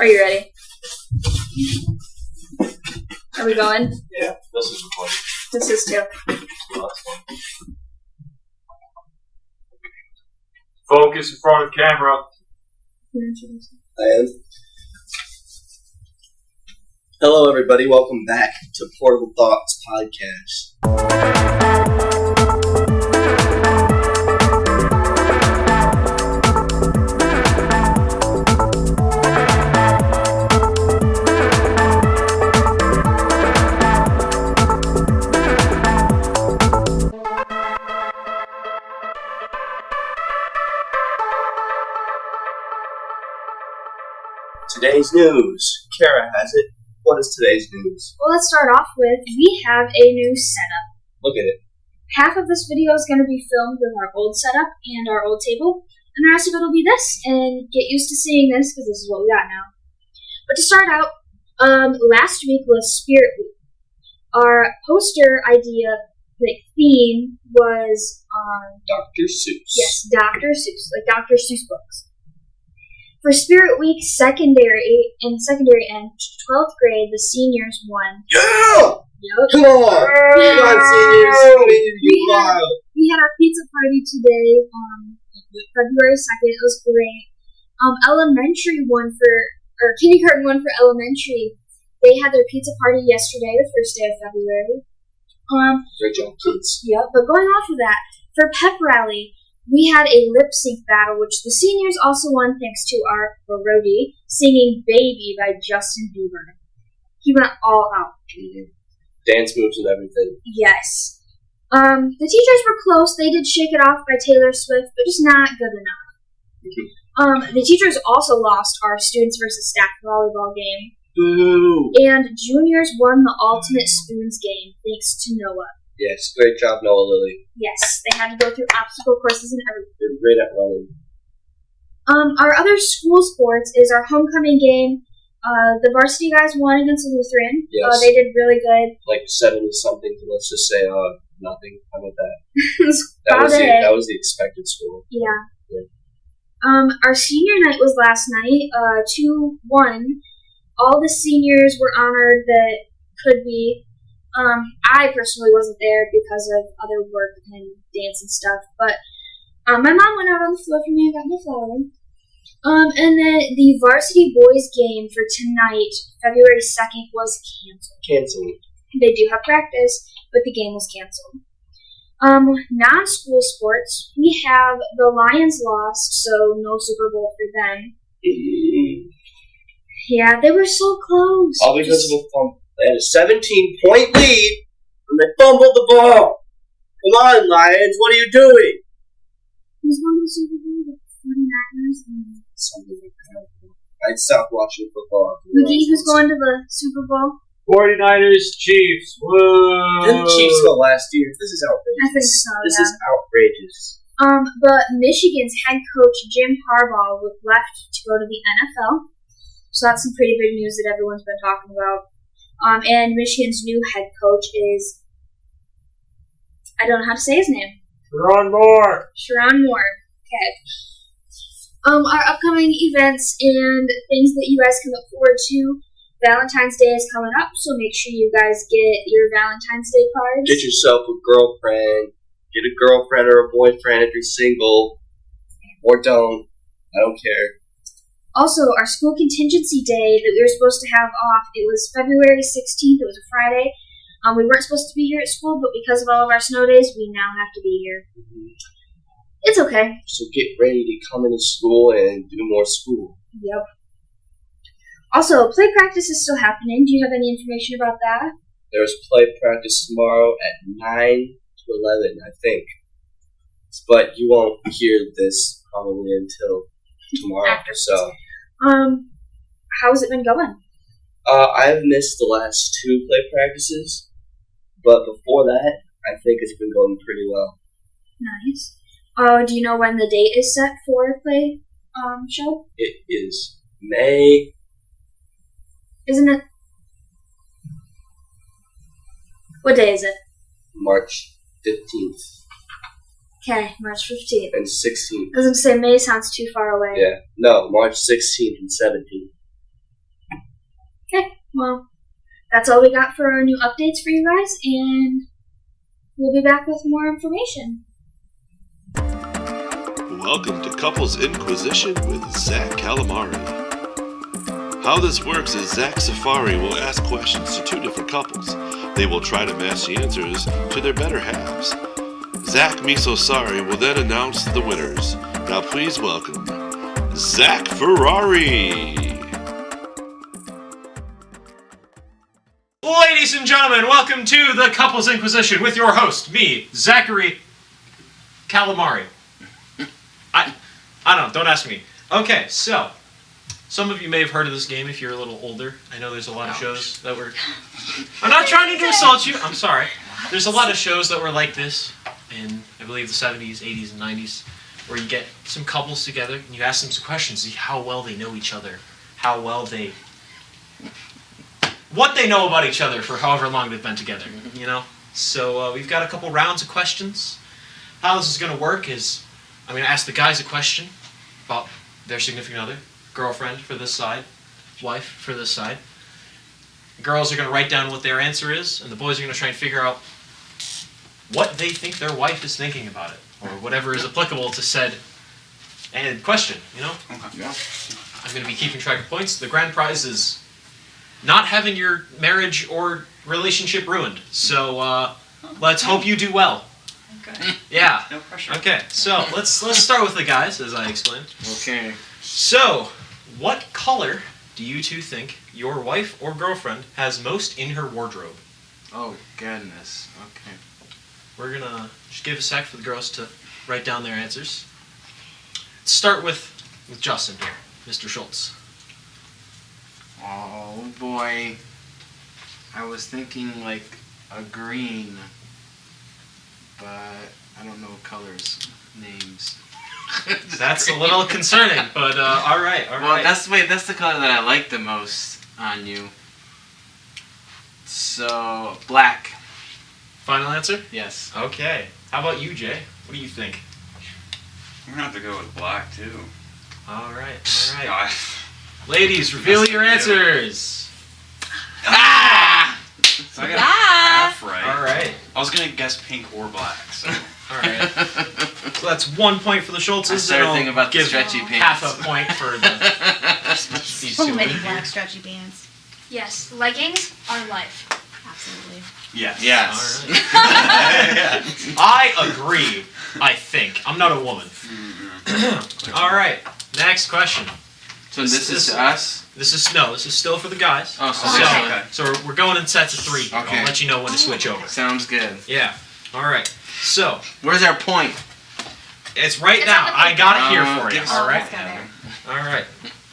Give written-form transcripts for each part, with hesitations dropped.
Are you ready? Are we going? Yeah, this is recording. This is too. Focus in front of the camera. I am. Hello, everybody. Welcome back to Portable Thoughts Podcast. Today's news. Kara has it. What is today's news? Well, let's start off with, we have a new setup. Look at it. Half of this video is going to be filmed with our old setup and our old table, and the rest of it will be this, and get used to seeing this, because this is what we got now. But to start out, last week was Spirit Week. Our poster idea, theme, was Dr. Seuss. Yes, Dr. Seuss, like Dr. Seuss books. For Spirit Week secondary and 12th grade, the seniors won. Yeah! Yep. Come on! Come on, seniors! We had our pizza party today, February 2nd. It was great. Elementary won or kindergarten won for elementary. They had their pizza party yesterday, the first day of February. Great job, kids. Yep, but going off of that, for pep rally, we had a lip sync battle, which the seniors also won thanks to our Brody singing Baby by Justin Bieber. He went all out. Dance moves and everything. Yes. The teachers were close. They did Shake It Off by Taylor Swift, but just not good enough. The teachers also lost our students versus staff volleyball game. Boo! And juniors won the Ultimate Spoons game thanks to Noah. Yes, great job, Noah Lily. Yes, they had to go through obstacle courses and everything. They're great at running. Our other school sports is our homecoming game. The varsity guys won against Lutheran. Yes. They did really good. Like 70-something, let's just say nothing. How about that? That was the expected score. Yeah. Our senior night was last night, 2-1. All the seniors were honored that could be. I personally wasn't there because of other work and dance and stuff, but my mom went out on the floor for me and got my flower. And then the varsity boys game for tonight, February 2nd, was canceled. They do have practice, but the game was canceled. Non-school sports, we have the Lions lost, so no Super Bowl for them. Yeah, they were so close. All because of a fumble. They had a 17-point lead, and they fumbled the ball. Come on, Lions, what are you doing? Who's won the Super Bowl? The 49ers and something like that. I'd stop watching football. Who's going to the Super Bowl? 49ers, Chiefs. Whoa! Didn't the Chiefs go last year? This is outrageous. I think so, This is outrageous. But Michigan's head coach, Jim Harbaugh, left to go to the NFL. So that's some pretty big news that everyone's been talking about. And Michigan's new head coach is, I don't know how to say his name. Sharon Moore. Okay. Our upcoming events and things that you guys can look forward to. Valentine's Day is coming up, so make sure you guys get your Valentine's Day cards. Get yourself a girlfriend. Get a girlfriend or a boyfriend if you're single. Or don't. I don't care. Also, our school contingency day that we were supposed to have off, it was February 16th. It was a Friday. We weren't supposed to be here at school, but because of all of our snow days, we now have to be here. It's okay. So get ready to come into school and do more school. Yep. Also, play practice is still happening. Do you have any information about that? There's play practice tomorrow at 9 to 11, I think. But you won't hear this probably until tomorrow. So, how's it been going? I've missed the last 2 play practices, but before that, I think it's been going pretty well. Nice. Do you know when the date is set for play show? It is May. Isn't it? What day is it? March 15th. Okay, March 15th. And 16th. I was going to say May sounds too far away. Yeah. No, March 16th and 17th. Okay, well, that's all we got for our new updates for you guys, and we'll be back with more information. Welcome to Couples Inquisition with Zach Calamari. How this works is Zach Safari will ask questions to two different couples. They will try to match the answers to their better halves. Zach Misosari will then announce the winners. Now please welcome Zach Ferrari. Ladies and gentlemen, welcome to the Couples Inquisition with your host, me, Zachary Calamari. I don't know, don't ask me. Okay, so, some of you may have heard of this game if you're a little older. I know there's a lot of shows that were... I'm not trying to insult you, I'm sorry. There's a lot of shows that were like this in, I believe, the 70s, 80s, and 90s, where you get some couples together and you ask them some questions, see how well they know each other, how well they... what they know about each other for however long they've been together, you know? So we've got a couple rounds of questions. How this is going to work is I'm going to ask the guys a question about their significant other, girlfriend for this side, wife for this side. Girls are going to write down what their answer is, and the boys are going to try and figure out what they think their wife is thinking about it, or whatever is applicable to said and question, you know? Okay. Yeah. I'm going to be keeping track of points. The grand prize is not having your marriage or relationship ruined. So let's hope you do well. Okay. Yeah. No pressure. Okay. So let's start with the guys, as I explained. Okay. So, what color do you two think your wife or girlfriend has most in her wardrobe? Oh, goodness. Okay. We're gonna just give a sec for the girls to write down their answers. Let's start with Justin here, Mr. Schultz. Oh, boy. I was thinking like a green, but I don't know colors, names. That's a little concerning, but all right. Well, that's the color that I like the most on you. So, black. Final answer? Yes. Okay. How about you, Jay? What do you think? I'm gonna have to go with black too. All right. God. Ladies, reveal your answers. Ah! So I got half right. All right. I was gonna guess pink or black. So. All right. So that's 1 point for the Schultzes. I started and thinking I'll about the give stretchy half pants. a point for these So two many women here. black stretchy pants. Yes, leggings are life. Absolutely. Yes. Yes. All right. I agree. I think I'm not a woman. All right. Next question. So this is to us? This is still for the guys. Oh, so Okay. So we're going in sets of 3. Okay. I'll let you know when to switch over. Sounds good. Yeah. All right. So Where's our point? it's right It's now. on the I got it here for give you. us All a right. Let's go there. All right.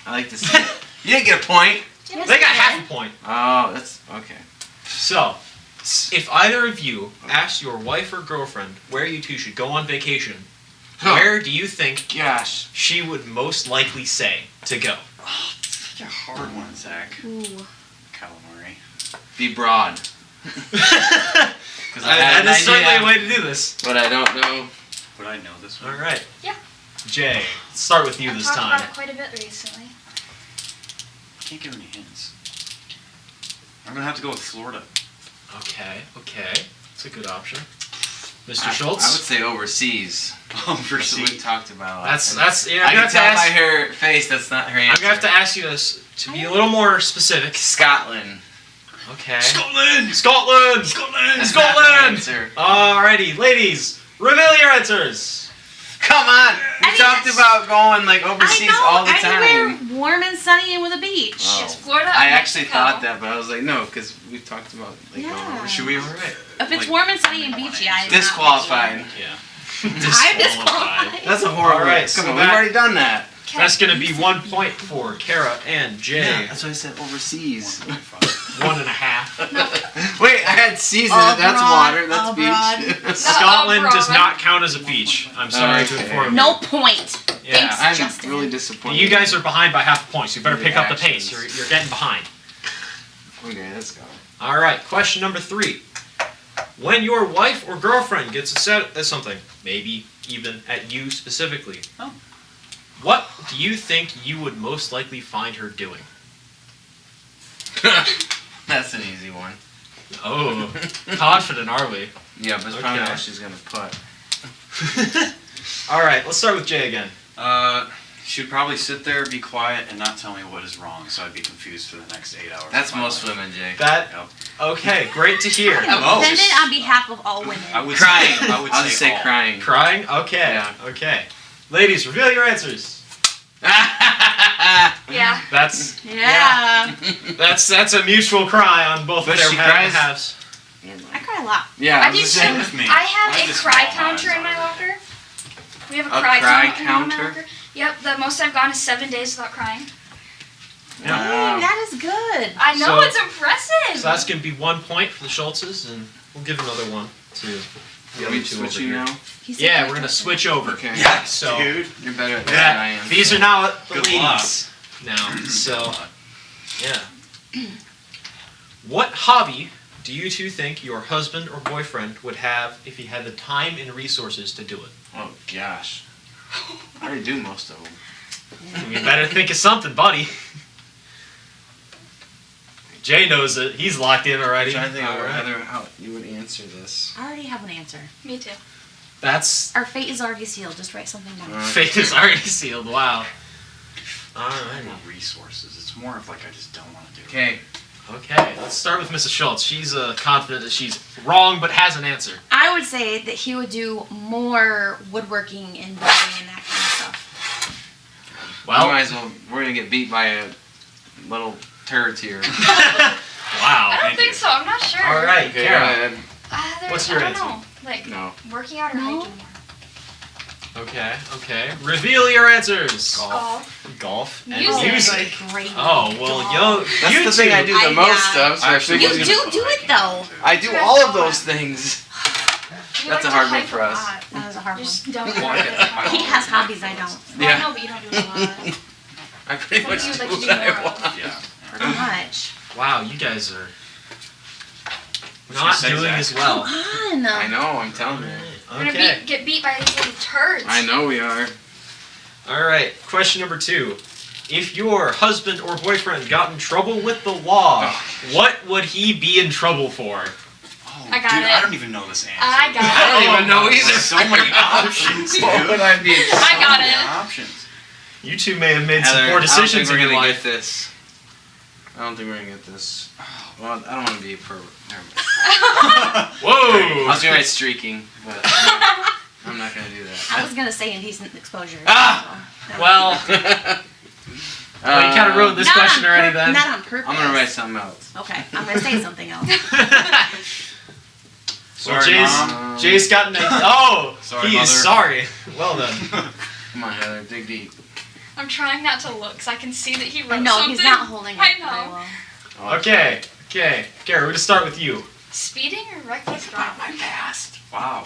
I like to see it. You didn't get a point. They got half a point. Oh, that's okay. So, if either of you asked your wife or girlfriend where you two should go on vacation, where do you think Gosh. she would most likely say to go? Such a hard one, Zach. Ooh. Calamari. Be broad. That is certainly a way to do this. But I don't know. Would I know this one? All right. Yeah. Jay, let's start with you I've this talked time. about it quite a bit recently. Can't give any hints. I'm gonna have to go with Florida. Okay. That's a good option. Mr. I would Schultz? say overseas. Overseas. We talked about That's yeah. I I'm gonna can have to tell by ask. her face that's not her answer. I'm gonna have to ask you this to be a little more specific. Scotland. Okay. Scotland! Scotland. That's not her Scotland. answer. Alrighty, ladies, reveal your answers. Come on. We talked about going like overseas all the time. Anywhere warm and sunny and with a beach. Oh. It's Florida. I or actually Mexico. thought that, but I was like, no, because we talked about like Yeah. going over. Should we? Alright. If it's Like, warm and sunny and beachy, I'm Disqualified. Yeah. I'm disqualified. That's a horrible. Alright, so Come on, we've that- already done that. That's gonna be 1 point for Kara and Jay. That's why I said overseas. 1.5. Wait, I had season. Abroad, That's water. That's abroad. beach. Scotland does Abroad. not count as a beach. I'm sorry to Okay. inform you. No point. Yeah. Thanks, I'm Justin. really disappointed. You guys are behind by half a point, so you better pick up the pace. Reactions. You're getting behind. Okay, let's go. All right, question number 3. When your wife or girlfriend gets upset at something, maybe even at you specifically, what do you think you would most likely find her doing? That's an easy one. Oh, confident are we? Yeah, but it's probably Okay. what she's gonna put. All right, let's start with Jay again. She would probably sit there, be quiet, and not tell me what is wrong, so I'd be confused for the next 8 hours. That's of my most life. women, Jay. That Yep. okay? Great to hear. Oh. Offended on behalf of all women. I would Crying. Say, I would I'll just say all. crying. Crying? Okay. Yeah. Okay. Ladies, reveal your answers. Yeah. That's Yeah. that's a mutual cry on both But of their she cries? halves. I cry a lot. Yeah, I was do the too. same. with me. I have I'm a just cry small counter in my eyes locker. We have a A cry cry counter in my counter? locker. Yep, the most I've gone is 7 days without crying. Dang, that is good. I know, So- it's impressive. So that's gonna be 1 point for the Schultzes, and we'll give another one to the Are other we two over switching here. now? He said Yeah, cry we're gonna counter. switch over. Okay. Yeah. So Dude. You're better at that than I yeah, am. these are now the Good ladies now. So luck. yeah. What hobby do you two think your husband or boyfriend would have if he had the time and resources to do it? Oh gosh. I already do most of them. You better think of something, buddy. Jay knows it. He's locked in already. I'm trying to think of All right. Heather, how you would answer this. I already have an answer. Me too. That's Our fate is already sealed. Just write something down. fate is already sealed. Wow. All I right. have no resources. It's more of like I just don't want to do it. Okay. Okay. Let's start with Mrs. Schultz. She's confident that she's wrong, but has an answer. I would say that he would do more woodworking and building and that kind of stuff. We Well, might as well. We're gonna get beat by a little turd here. I wow. don't think so. I'm not sure. All right, Okay, Kara. go ahead. What's your I answer? don't know. Like No. working out or No. hiking more. Okay. Okay. Reveal your answers. Golf. Golf. And Music. music. Great. Oh well, yo. That's you the thing two- I do the I- most yeah. of. So I Actually, figured You wasn't do it though. I do all of those things. You That's like a hard to one hike for a us. lot. That was a hard You one. just don't. Well, I get that. He has hobbies I don't. Well, Yeah. I know, but you don't do it a lot. I pretty What much do you do like to do what I more want. of? Yeah. Pretty much. Wow, you guys are you not say, doing Zach? as well. Come on. I know. I'm telling you. We're gonna Okay. get beat by these little turds. I know we are. All right. Question number 2. If your husband or boyfriend got in trouble with the law, what would he be in trouble for? Oh, I got dude, it. I don't even know this answer. I got I don't even know either. There's so many options, What dude. would I be? I got So many it. options. You two may have made some Heather, poor I decisions don't in think your we're gonna life. get this. I don't think we're gonna get this. Well, I don't want to be a pervert. Never mind. I Whoa! was gonna write streaking, but I'm not gonna do I that. was gonna say indecent exposure. Ah! So, Well, well, you kind of ruined this Not question on already. Then. Not on purpose. I'm gonna write something else. Okay, I'm gonna say something else. Well, Sorry, Jay's, Mom. Jay's got an. Oh, Sorry, he is Mother. sorry. Well done. Come on, Heather, dig deep. I'm trying not to look, so I can see that he wrote I know something. he's not holding it I very know. well. Oh, Okay. Okay. Kara, we're gonna start with you. Speeding or reckless driving? My past. Wow.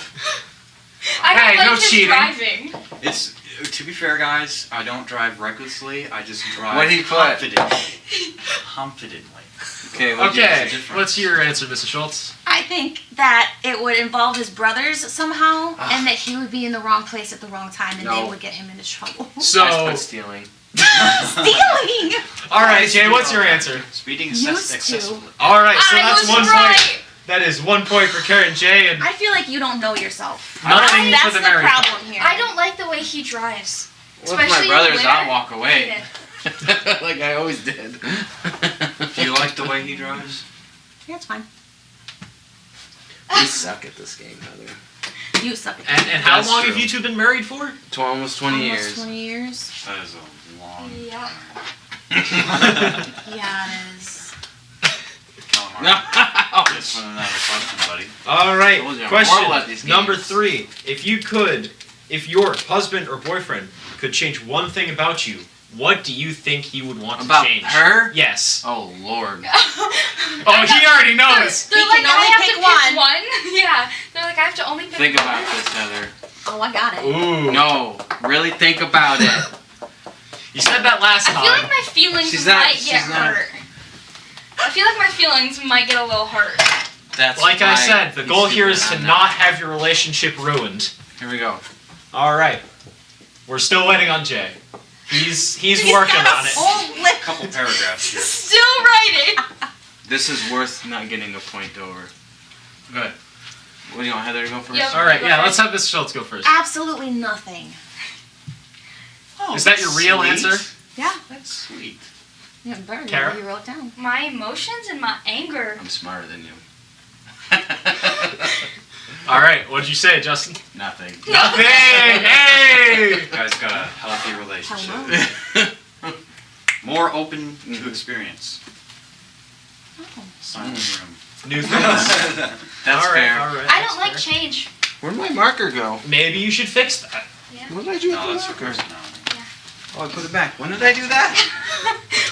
I don't Hey, like no his cheating. driving. It's to be fair, guys. I don't drive recklessly. I just drive What'd he put? confidently. Confidently. Okay, what'd you Okay. the difference? What's your answer, Mrs. Schultz? I think that it would involve his brothers somehow, and that he would be in the wrong place at the wrong time, and they No. would get him into trouble. I So, put stealing. Stealing! all right, Jay. What's your answer? Speeding Used to. excessively. All right. So I that's was 1 right. point. That is 1 point for Kara and Jay, and I feel like you don't know yourself. nothing That's for the the married. problem here. I don't like the way he drives. Well, if Especially my in the brothers, I'll winter. walk away. Yeah. Like I always did. Do you like the way he drives? Yeah, it's fine. You suck at this game, Heather. You suck at And how That's long true. have you two been married for? Almost 20 Almost years. 20 years. That is a long. Yeah. Yeah, it is. Calamari. No. Just for another question, buddy. All right. Told you I'm horrible at these Question number games. 3. If your husband or boyfriend could change one thing about you, what do you think he would want About to change? her? Yes. Oh Lord. Oh, he already knows. They're He like, can I only have pick to one. pick one. Yeah. They're like, I have to only pick Think one. about this, Heather. Oh, I got it. Ooh. No, really think about it. You said that last I time. feel like my feelings She's not- might get she's not- hurt. I feel like my feelings might get a little hurt. That's Like I why said, the he's goal here is stupid. to I'm not have your relationship ruined. Here we go. All right. We're still waiting on Jay. He's working got on a it. whole list. Couple paragraphs here. Still writing. This is worth not getting a point over. Good. What do you want Heather to go first? Yep. All right, Go yeah, first. let's have Miss Schultz go first. Absolutely nothing. Oh, Is that your real sweet. answer? Yeah. That's sweet. Yeah, better Kara? you wrote it down. My emotions and my anger. I'm smarter than you. All right, what'd you say, Justin? Nothing. Nothing. Hey. You guys got a healthy relationship. Hello. More open to experience. Oh. Silent room. New things. That's all right, fair. all right. I that's don't like fair. change. Where'd my marker go? Maybe you should fix that. What did I do No, with that's the your marker? personality. Oh, I put it back. When did I do that?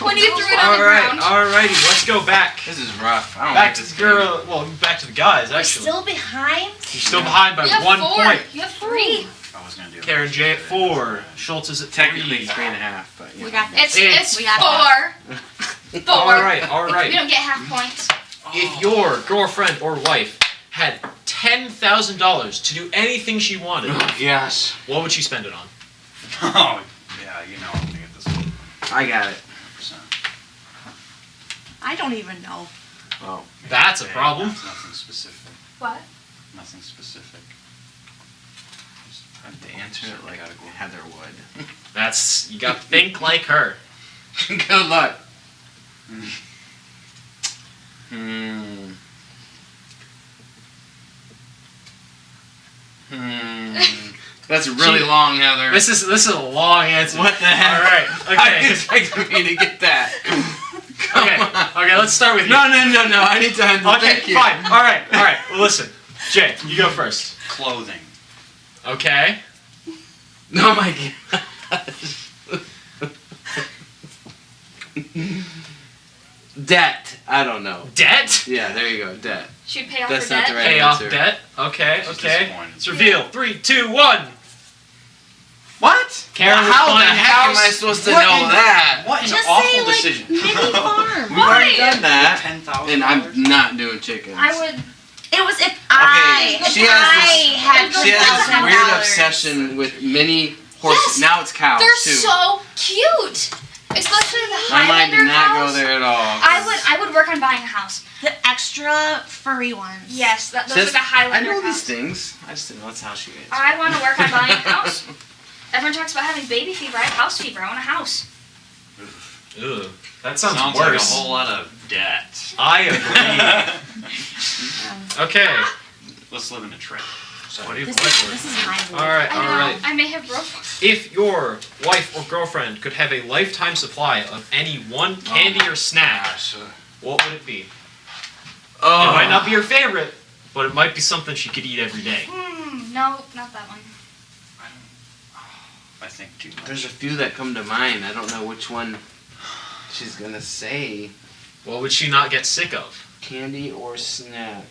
When you threw it on the Alright, ground. Alrighty, let's go back. This is rough. I don't Back like to this the game. girl. Well, back to the guys. You're Actually, still behind? you're still behind by You have 1 4. point. You have 3. I was gonna do. Karen J at 4. Schultz is at Technically 3. 3.5, but We got this. It's We got 4. 4. All right, all We right. don't get half points. If your girlfriend or wife had $10,000 to do anything she wanted, Yes. what would she spend it on? Oh, yeah, you know I'm gonna get this 100%. I got it. I don't even know. Oh. That's a Okay, problem. that's nothing specific. What? Nothing specific. Just I have to answer it like Heather would. That's you got to think like her. Good luck. Hmm. That's really long, Heather. This is a long answer. What the heck? All right. I Okay. expected me to get that. Come Okay. on. Okay. Let's start with you. No. I need time to Okay. think here. Fine. All right. All right. Well, listen, Jay, you go first. Clothing. Okay. Oh my god. Debt. I don't know. Debt. Yeah, there you go. Debt. Should pay off That's for not debt. the right Pay off answer. debt. Okay. She's Okay. disappointed. Let's reveal. 3, 2, 1. What? Karen was How the buying a heck am house. I supposed to What know in- that? What an Just awful say, like, decision. mini farm. We've already done that. $10,000. And I'm not doing chickens. I would. It was if I she has I this- had She has this $10,000. weird obsession with mini horses. Yes, Now it's cows They're too. so cute. Especially the My mind Highlander did not cows. go there at all. I would work on buying a house. The extra furry ones. Yes, those Says- are the Highlander I know cows. these things. I just didn't know that's how she is. I want to work on buying a house. Everyone talks about having baby fever. I have house fever. I want a house. Ugh. That sounds Sounds worse. like a whole lot of debt. I agree. Okay. Let's live in a trailer. What do you This what? is my voice. All right. I All know. right. I may have broke one. If your wife or girlfriend could have a lifetime supply of any one candy or snack, what would it be? Oh. It might not be your favorite, but it might be something she could eat every day. No, not that one. I think too much. There's a few that come to mind. I don't know which one she's gonna say. What would she not get sick of? Candy or snack?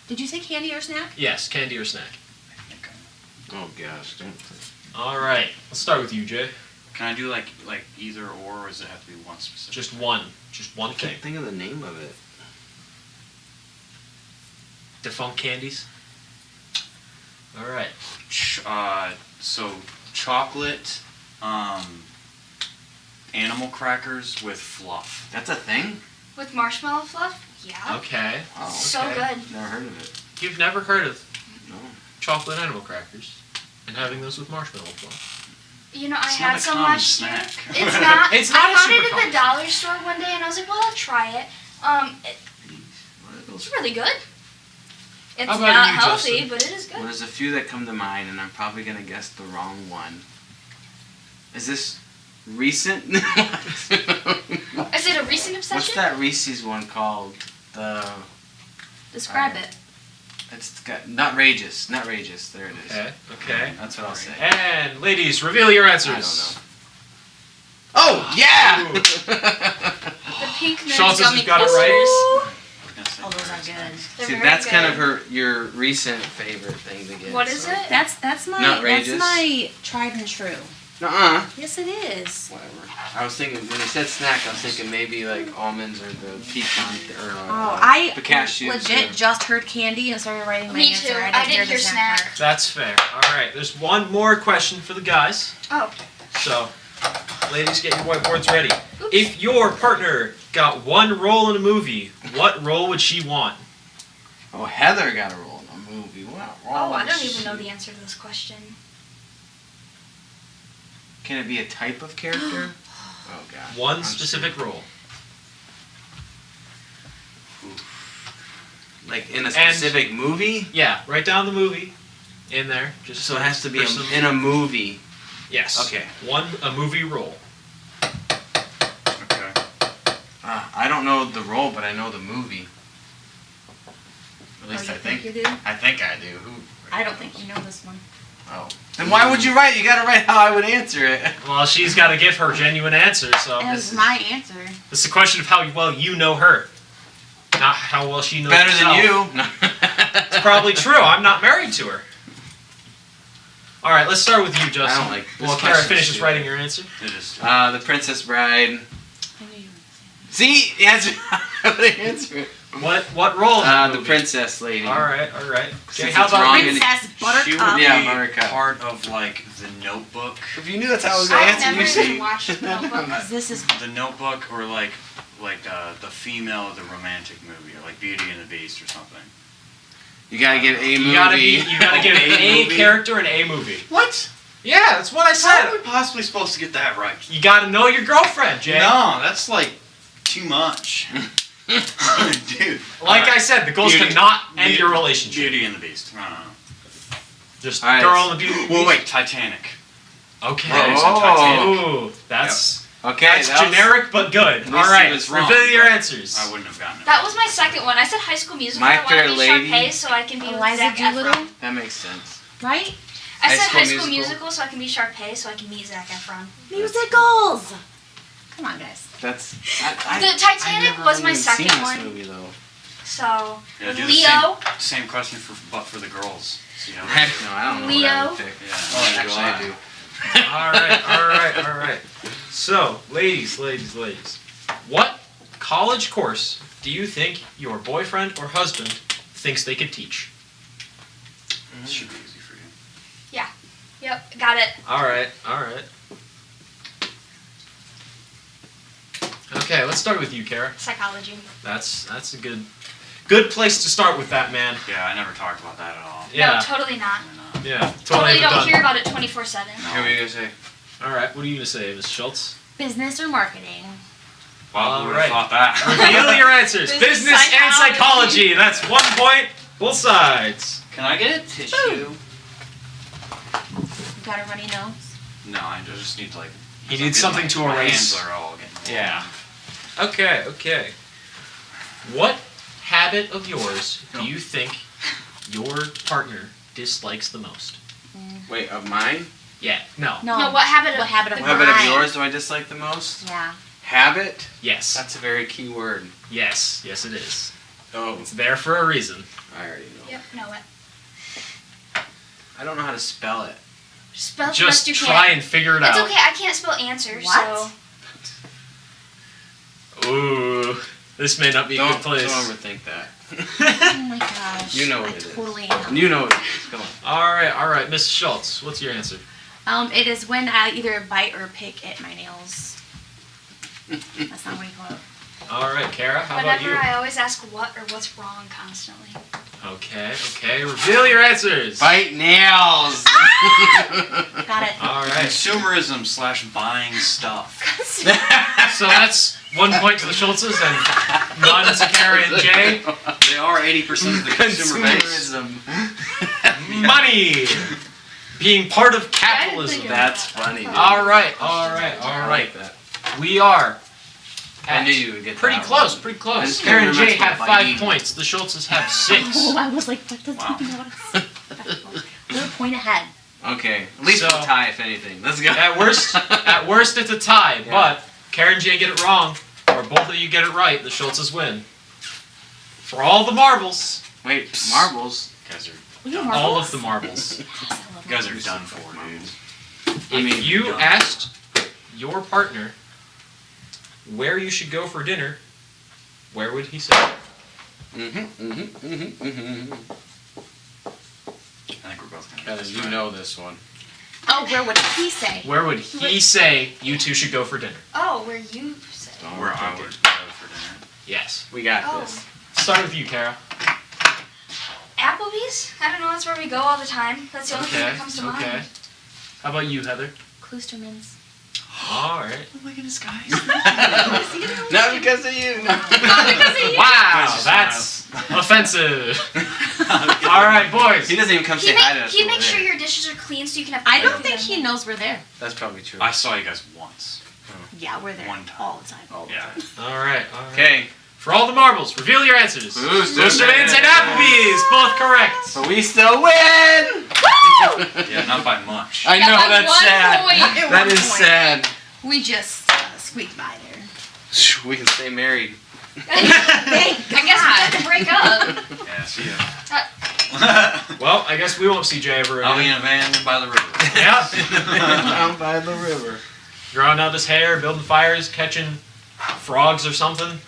Did you say candy or snack? Yes, candy or snack. I think Oh gosh, don't. All right. Let's start with you, Jay. Can I do like either or does it have to be one specific? Just one. Just one I thing. can't think of the name of it. Defunct candies. All right. So chocolate, animal crackers with fluff. That's a thing? With marshmallow fluff? Yeah. Okay. Oh, So okay. good. Never heard of it. You've never heard of No. chocolate animal crackers and having those with marshmallow fluff. You know, I It's had not a some common last year. snack. It's not. It's not I a found super it at common the dollar store one day, and I was like, "Well, I'll try it." What are those? It's really good. It's How about not you, healthy, Justin? but it is Well, good. there's a few that come to mind, and I'm probably gonna guess the wrong one. Is this recent? Is it a recent What's obsession? that Reese's one called? Describe it. It's got Nutrageous. Nutrageous. There it is. Okay. Okay. That's what I'll say. And ladies, reveal your answers. I don't know. Oh yeah! Ooh. The pink Schultz has gummy got it clusters. right. Oh, those are good. They're See, very that's kind good. of your recent favorite thing to get. What is so. it? That's my Nutrageous. tried and true. Nuh-uh. Yes, it is. Whatever. I was thinking when you said snack, I was thinking maybe like almonds or the pecan or the cashews. legit or- just heard candy and started writing my Me answer. too. I I didn't didn't hear hear the snack. part. That's fair. All right. There's one more question for the guys. Oh. So, ladies, get your whiteboards ready. If your partner got one role in a movie, what role would she want? Oh, Heather got a role in a movie. What role Oh, I was don't even she? know the answer to this question. Can it be a type of character? Oh god. One I'm specific scared. role. Like in a specific movie? Yeah, write down the movie in there. Just So it has to be for some- in a movie. Yes. Okay. A movie role. Okay. I don't know the role, but I know the movie. At least you I think. you do? I think I do. Who? I don't think you know this one. Oh. Then why would you write? You gotta write how I would answer it. Well, she's got to give her genuine answer, so It was my answer. it's a question of how well you know her, not how well she knows Better herself. than you. No. It's probably true. I'm not married to her. All right, let's start with you, Justin. I don't like this Well, Kara question, finishes stupid. writing your answer. It is. The Princess Bride. I knew you were going to See, answer. How would I answer it? What role? in the The movie? princess lady. All right. Okay, Since how it's about wrong you? in it. Princess She Buttercup. would Yeah, be Buttercup. part of like the Notebook. If you knew that's how I was gonna I've answer, never you even see. watched the Notebook because this is The Notebook, or like the female of the romantic movie, or like Beauty and the Beast or something. You gotta get a movie. You gotta give a movie. character in a movie. What? Yeah, that's what I How are said. we possibly supposed to get that right? You gotta know your girlfriend, Jay. No, that's like too much. Dude. Like I said, the goal is to Beauty- not end Beauty- your relationship. Beauty and the Beast. No. Just All right. girl in the beauty. Well, wait, Titanic. Okay. Oh. Ooh, that's Okay, that's that was- generic but good. At least All he right, was wrong, reveal your but answers. I wouldn't have gotten it. That was my second one. I said High School Musical. My I want to Fair be Lady. Sharpay so I can be with Eliza Zac Doolittle? Efron. That makes sense. right. I High said School High School Musical? Musical so I can be Sharpay so I can meet Zac Efron. Musicals. Come on, guys. That's. The Titanic I've was my never even second seen one. This movie, though. So Yeah, do the Leo. Same question for the girls. See how Heck no, I don't know what I would Leo. pick. Yeah. Oh, actually, I do. All right. So, ladies. What college course do you think your boyfriend or husband thinks they could teach? This should be easy for you. Yep, got it. All right. Okay, let's start with you, Kara. Psychology. That's a good place to start with that, man. Yeah, I never talked about that at all. Yeah. No, totally not. Yeah. Totally don't done. hear about it 24/7. Here we go, say. All right. What are you gonna say, Ms. Schultz? Business or marketing? Well, who would Alright. have thought that? Reveal your answers. Business Business and psychology. That's 1 point, both sides. Can I get a tissue? You got a runny nose? No, I just need like. He needs something to my erase. hands are all getting. Yeah. Okay. What habit of yours do you think your partner dislikes the most? Wait, of mine? Yeah. No. No. No, what habit of What habit of the What habit of mine? yours do I dislike the most? Yeah. Habit? Yes. That's a very key word. Yes, it is. Oh, It's there for a reason. I already know. Yep, know it. I don't know how to spell it. Spell the Just best you try can. and figure it It's out. okay, I can't spell answers, What? so. Ooh, this may not be a Don't good place. overthink that. Oh my gosh. You know what I it is. totally am. You know what it is. Come on. All right, Miss Schultz, what's your answer? It is when I either bite or pick at my nails. That's not what you call it. All right, Kara, how about Whenever you? I always ask what or what's wrong constantly. Okay, reveal your answers. Bite nails. Got it. All right, Consumerism / buying stuff. so that's 1 point to the Schultzes and none to Kara and Jay. They are 80% of the consumer base. Consumerism. Money being part of capitalism. That's funny, dude. All right. I like that. We are I at knew you would get pretty that close, one. pretty I close. just Kara can't and Jay remember have what 5 biting. points. The Schultzes have 6. Oh, I was like, what does Wow. We're a point ahead. Okay. At least So- we'll tie, if anything. Let's go. At worst, it's a tie. Yeah. But Kara and Jay get it wrong, or both of you get it right. The Schultzes win. For all the marbles, Wait, marbles? You guys are, We have all marbles? of the marbles. Yes, I love you guys are marbles. done for, dude. If I mean, you done. asked your partner where you should go for dinner, where would he say? I think we're both gonna get Because this you right. know this one. Oh, where would he say? Where would he say you two should go for dinner? Oh, where you say. Where I would go for dinner. Yes. We got this. Start with you, Kara. Applebee's? I don't know, that's where we go all the time. That's the only thing that comes to Okay. mind. How about you, Heather? Kloosterman's. All right. Oh my goodness, guys. Not because of you. Wow, that's offensive. All right, boys. He doesn't even come say hi to us. He when we're makes sure there. your dishes are clean so you can have. I don't food think with he them. knows we're there. That's probably true. I saw you guys once. Yeah, we're there One time. all the time. Yeah. All right. Okay, For all the marbles, reveal your answers. Kloosterman's. Kloosterman's and Applebee's, both correct. but we still win. Yeah, not by much. I Yeah, know by that's 1 sad. point. At That 1 is point. sad. We just squeaked by there. We can stay married. Thank I guess we have to break up. Yeah, see ya. Well, I guess we won't see Jay ever I'll be again. in a van by the river. Yeah. Down by the river. Growing out his hair, building fires, catching frogs or something.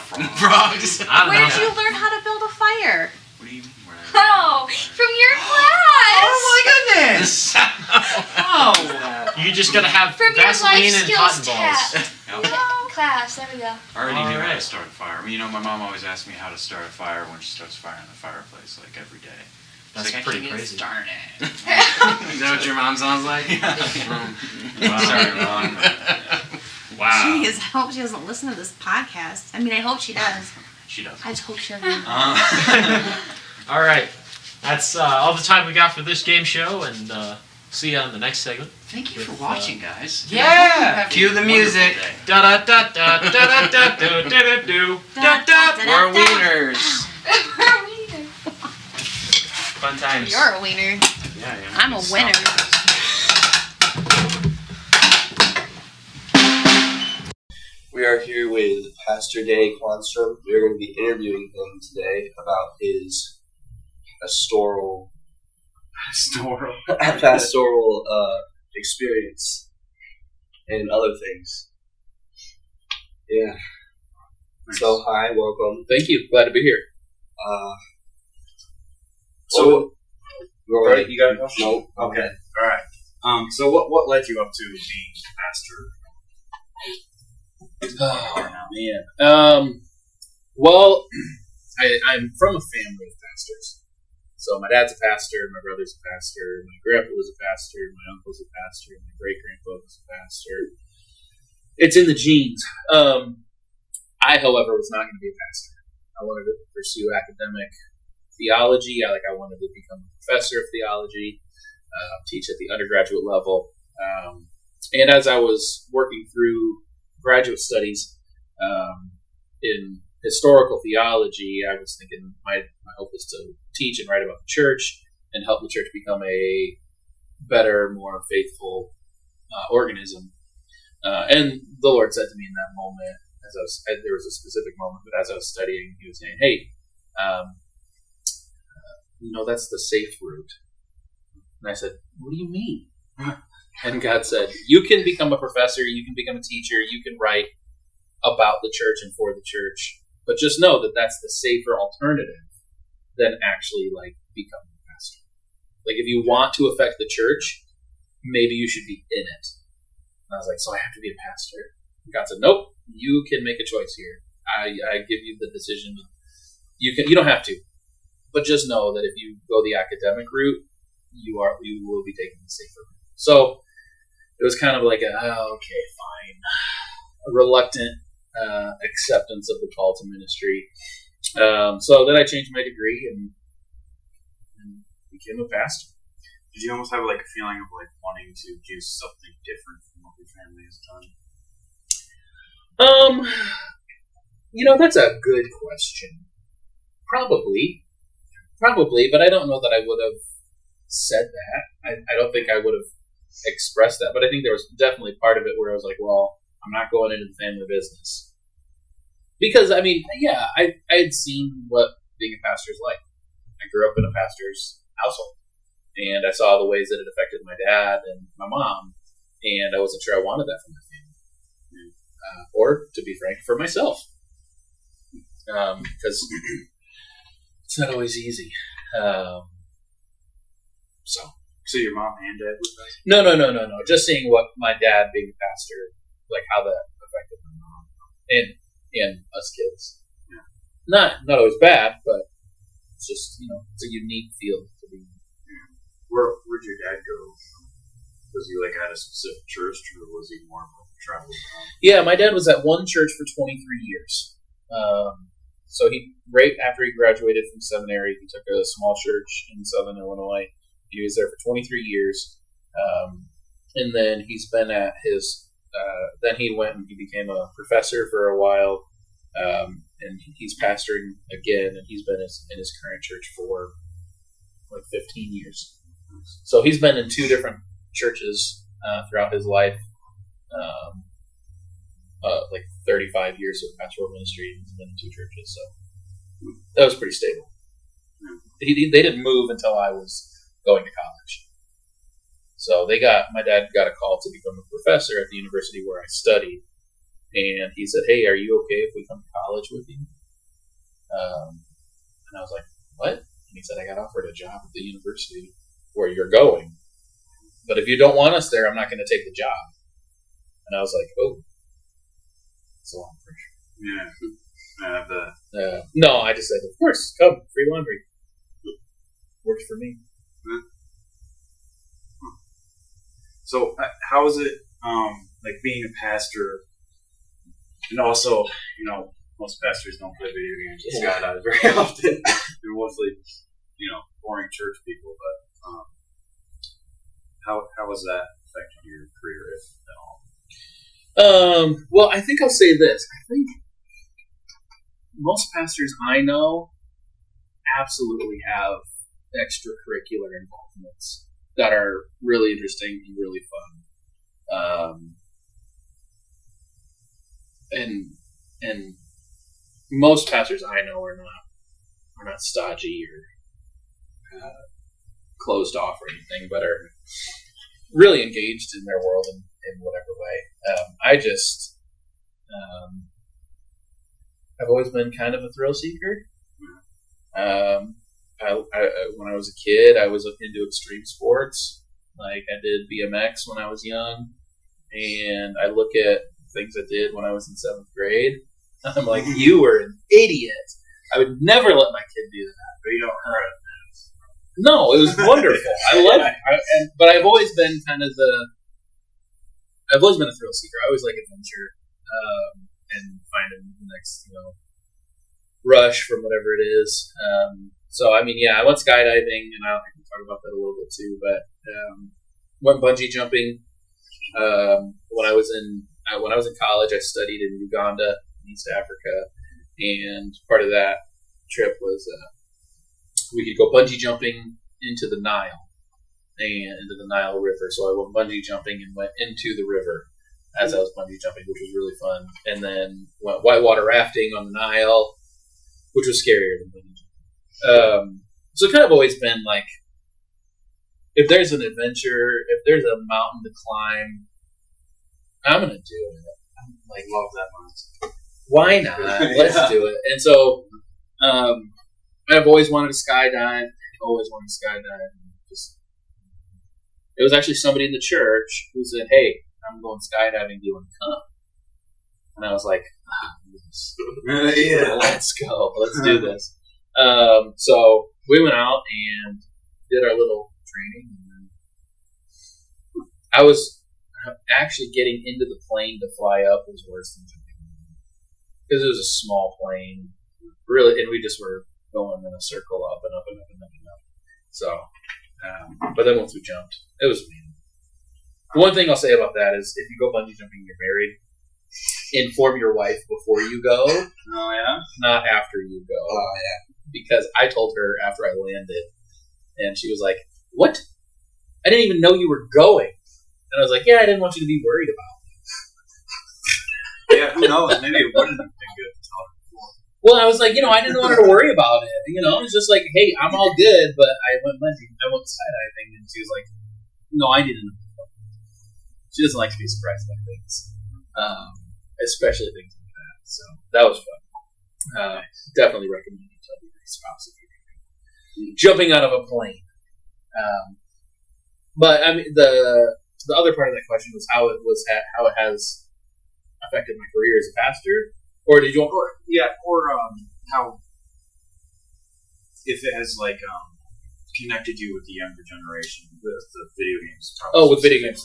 Frogs. I don't Where know. did you learn how to build a fire? What do you mean? Oh, from your class. Oh my goodness. Oh. You just gotta have From your life Vaseline and skills cotton balls. test. Yeah. Class, there we go. I already knew how Alright. to start a fire. I mean, you know, my mom always asks me how to start a fire when she starts a fire in the fireplace, like every day. That's She's like, pretty I can't crazy. get started. Is that what your mom sounds like? Sorry, Mom. Wow. Jeez, I hope she doesn't listen to this podcast. I mean, I hope she does. She does. I just hope she doesn't. All right. That's all the time we got for this game show, and see you on the next segment. Thank you for With, watching, guys. Yeah! Have a Cue the wonderful music. day. Da da da da da da da da da da do da da. We're wieners. Fun times. You're a wiener. Yeah, yeah. I'm a winner. We are here with Pastor Danny Quanstrom. We are going to be interviewing him today about his pastoral experience and other things. Yeah. So, hi, welcome. Thank you. Glad to be here. So, you Brody, you got a question? No. Okay. All right. So what led you up to being pastor? Oh, man. Well, I'm from a family of pastors. So my dad's a pastor, my brother's a pastor, my grandpa was a pastor, my uncle's a pastor, my great-grandpa was a pastor. It's in the genes. I, however, was not going to be a pastor. I wanted to pursue academic theology. I wanted to become a professor of theology, teach at the undergraduate level. And as I was working through graduate studies in historical theology, I was thinking my hope was to teach and write about the church and help the church become a better, more faithful organism. And the Lord said to me in that moment, there was a specific moment, but as I was studying, He was saying, "Hey, that's the safe route." And I said, "What do you mean?" And God said, "You can become a professor, you can become a teacher, you can write about the church and for the church, but just know that that's the safer alternative than actually becoming a pastor. If you want to affect the church, maybe you should be in it." And I was like, "So I have to be a pastor?" And God said, "Nope, you can make a choice here. I give you the decision. You don't have to, but just know that if you go the academic route, you will be taking the safer route." So it was kind of like okay, fine, a reluctant acceptance of the call to ministry. So then I changed my degree and became a pastor. Did you almost have a feeling of wanting to do something different from what your family has done? That's a good question. Probably, but I don't know that I would have said that. I don't think I would have expressed that, but I think there was definitely part of it where I was like, well, I'm not going into the family business. Because, I had seen what being a pastor is like. I grew up in a pastor's household, and I saw the ways that it affected my dad and my mom, and I wasn't sure I wanted that for my family. Or, to be frank, for myself. Because it's not always easy. So, So your mom and dad were pastors? No. Just seeing what my dad being a pastor, like how that affected my mom and us kids. Yeah. Not always bad, but it's just it's a unique field to be in. Yeah. Where'd your dad go? Was he like at a specific church, or was he more of a traveling around? Yeah, my dad was at one church for 23 years. So right after he graduated from seminary, he took a small church in Southern Illinois. He was there for 23 years, and then he's been at his. Then he went and he became a professor for a while, and he's pastoring again, and he's been in his current church for like 15 years. So he's been in 2 different churches throughout his life, like 35 years of pastoral ministry. He's been in 2 churches, so that was pretty stable. They didn't move until I was going to college. So my dad got a call to become a professor at the university where I studied, and he said, "Hey, are you okay if we come to college with you?" And I was like, "What?" And he said, "I got offered a job at the university where you're going, but if you don't want us there, I'm not going to take the job." And I was like, "Oh, that's a lot of pressure." Yeah. No, I just said, "Of course, come, free laundry." Works for me. So how is it like being a pastor, and also most pastors don't play video games and skydive very often. They're mostly boring church people. But how has that affected your career, if at all? Well, I think I'll say this. I think most pastors I know absolutely have extracurricular involvements that are really interesting and really fun. And most pastors I know are not stodgy or closed off or anything, but are really engaged in their world in whatever way. I've always been kind of a thrill seeker. When I was a kid, I was into extreme sports. Like I did BMX when I was young, and I look at things I did when I was in 7th grade. I'm like, you were an idiot. I would never let my kid do that. But you don't hurt it. No, it was wonderful. I love it. But I've always been I've always been a thrill seeker. I always like adventure and finding the next, rush from whatever it is. So, I went skydiving, and I can talk about that a little bit too, but went bungee jumping. When I was in college, I studied in Uganda, in East Africa, and part of that trip was we could go bungee jumping into the Nile River. So I went bungee jumping and went into the river as I was bungee jumping, which was really fun. And then went whitewater rafting on the Nile, which was scarier than bungee jumping. So kind of always been like, if there's an adventure, if there's a mountain to climb, I'm gonna do it. I'm like, Love that much. why not? Let's do it. And so, I've always wanted to skydive. It was actually somebody in the church who said, "Hey, I'm going skydiving. Do you want to come?" And I was like, Yeah. let's go. Let's do this. So we went out and did our little training. And I was actually getting into the plane to fly up was worse than jumping because it was a small plane, really, and we just were going in a circle up and up and up and up and up. So, but then once we jumped, it was amazing. The one thing I'll say about that is if you go bungee jumping and you're married, inform your wife before you go. Oh, yeah? Not after you go. Oh, yeah. Because I told her after I landed, and she was like, "What? I didn't even know you were going." And I was like, "Yeah, I didn't want you to be worried about Yeah, who knows? Maybe it wouldn't have been good to tell her before. Well, I was like, I didn't want her to worry about it. It's just like, hey, I'm all good, but I went skydiving, and she was like, "No, I didn't." She doesn't like to be surprised by things, especially things like that. So that was fun. Definitely recommend you tell your spouse if you're jumping out of a plane. But I mean, the other part of that question was how it has affected my career as a pastor, or did you? How if it has like connected you with the younger generation with the video games. Oh, with video games.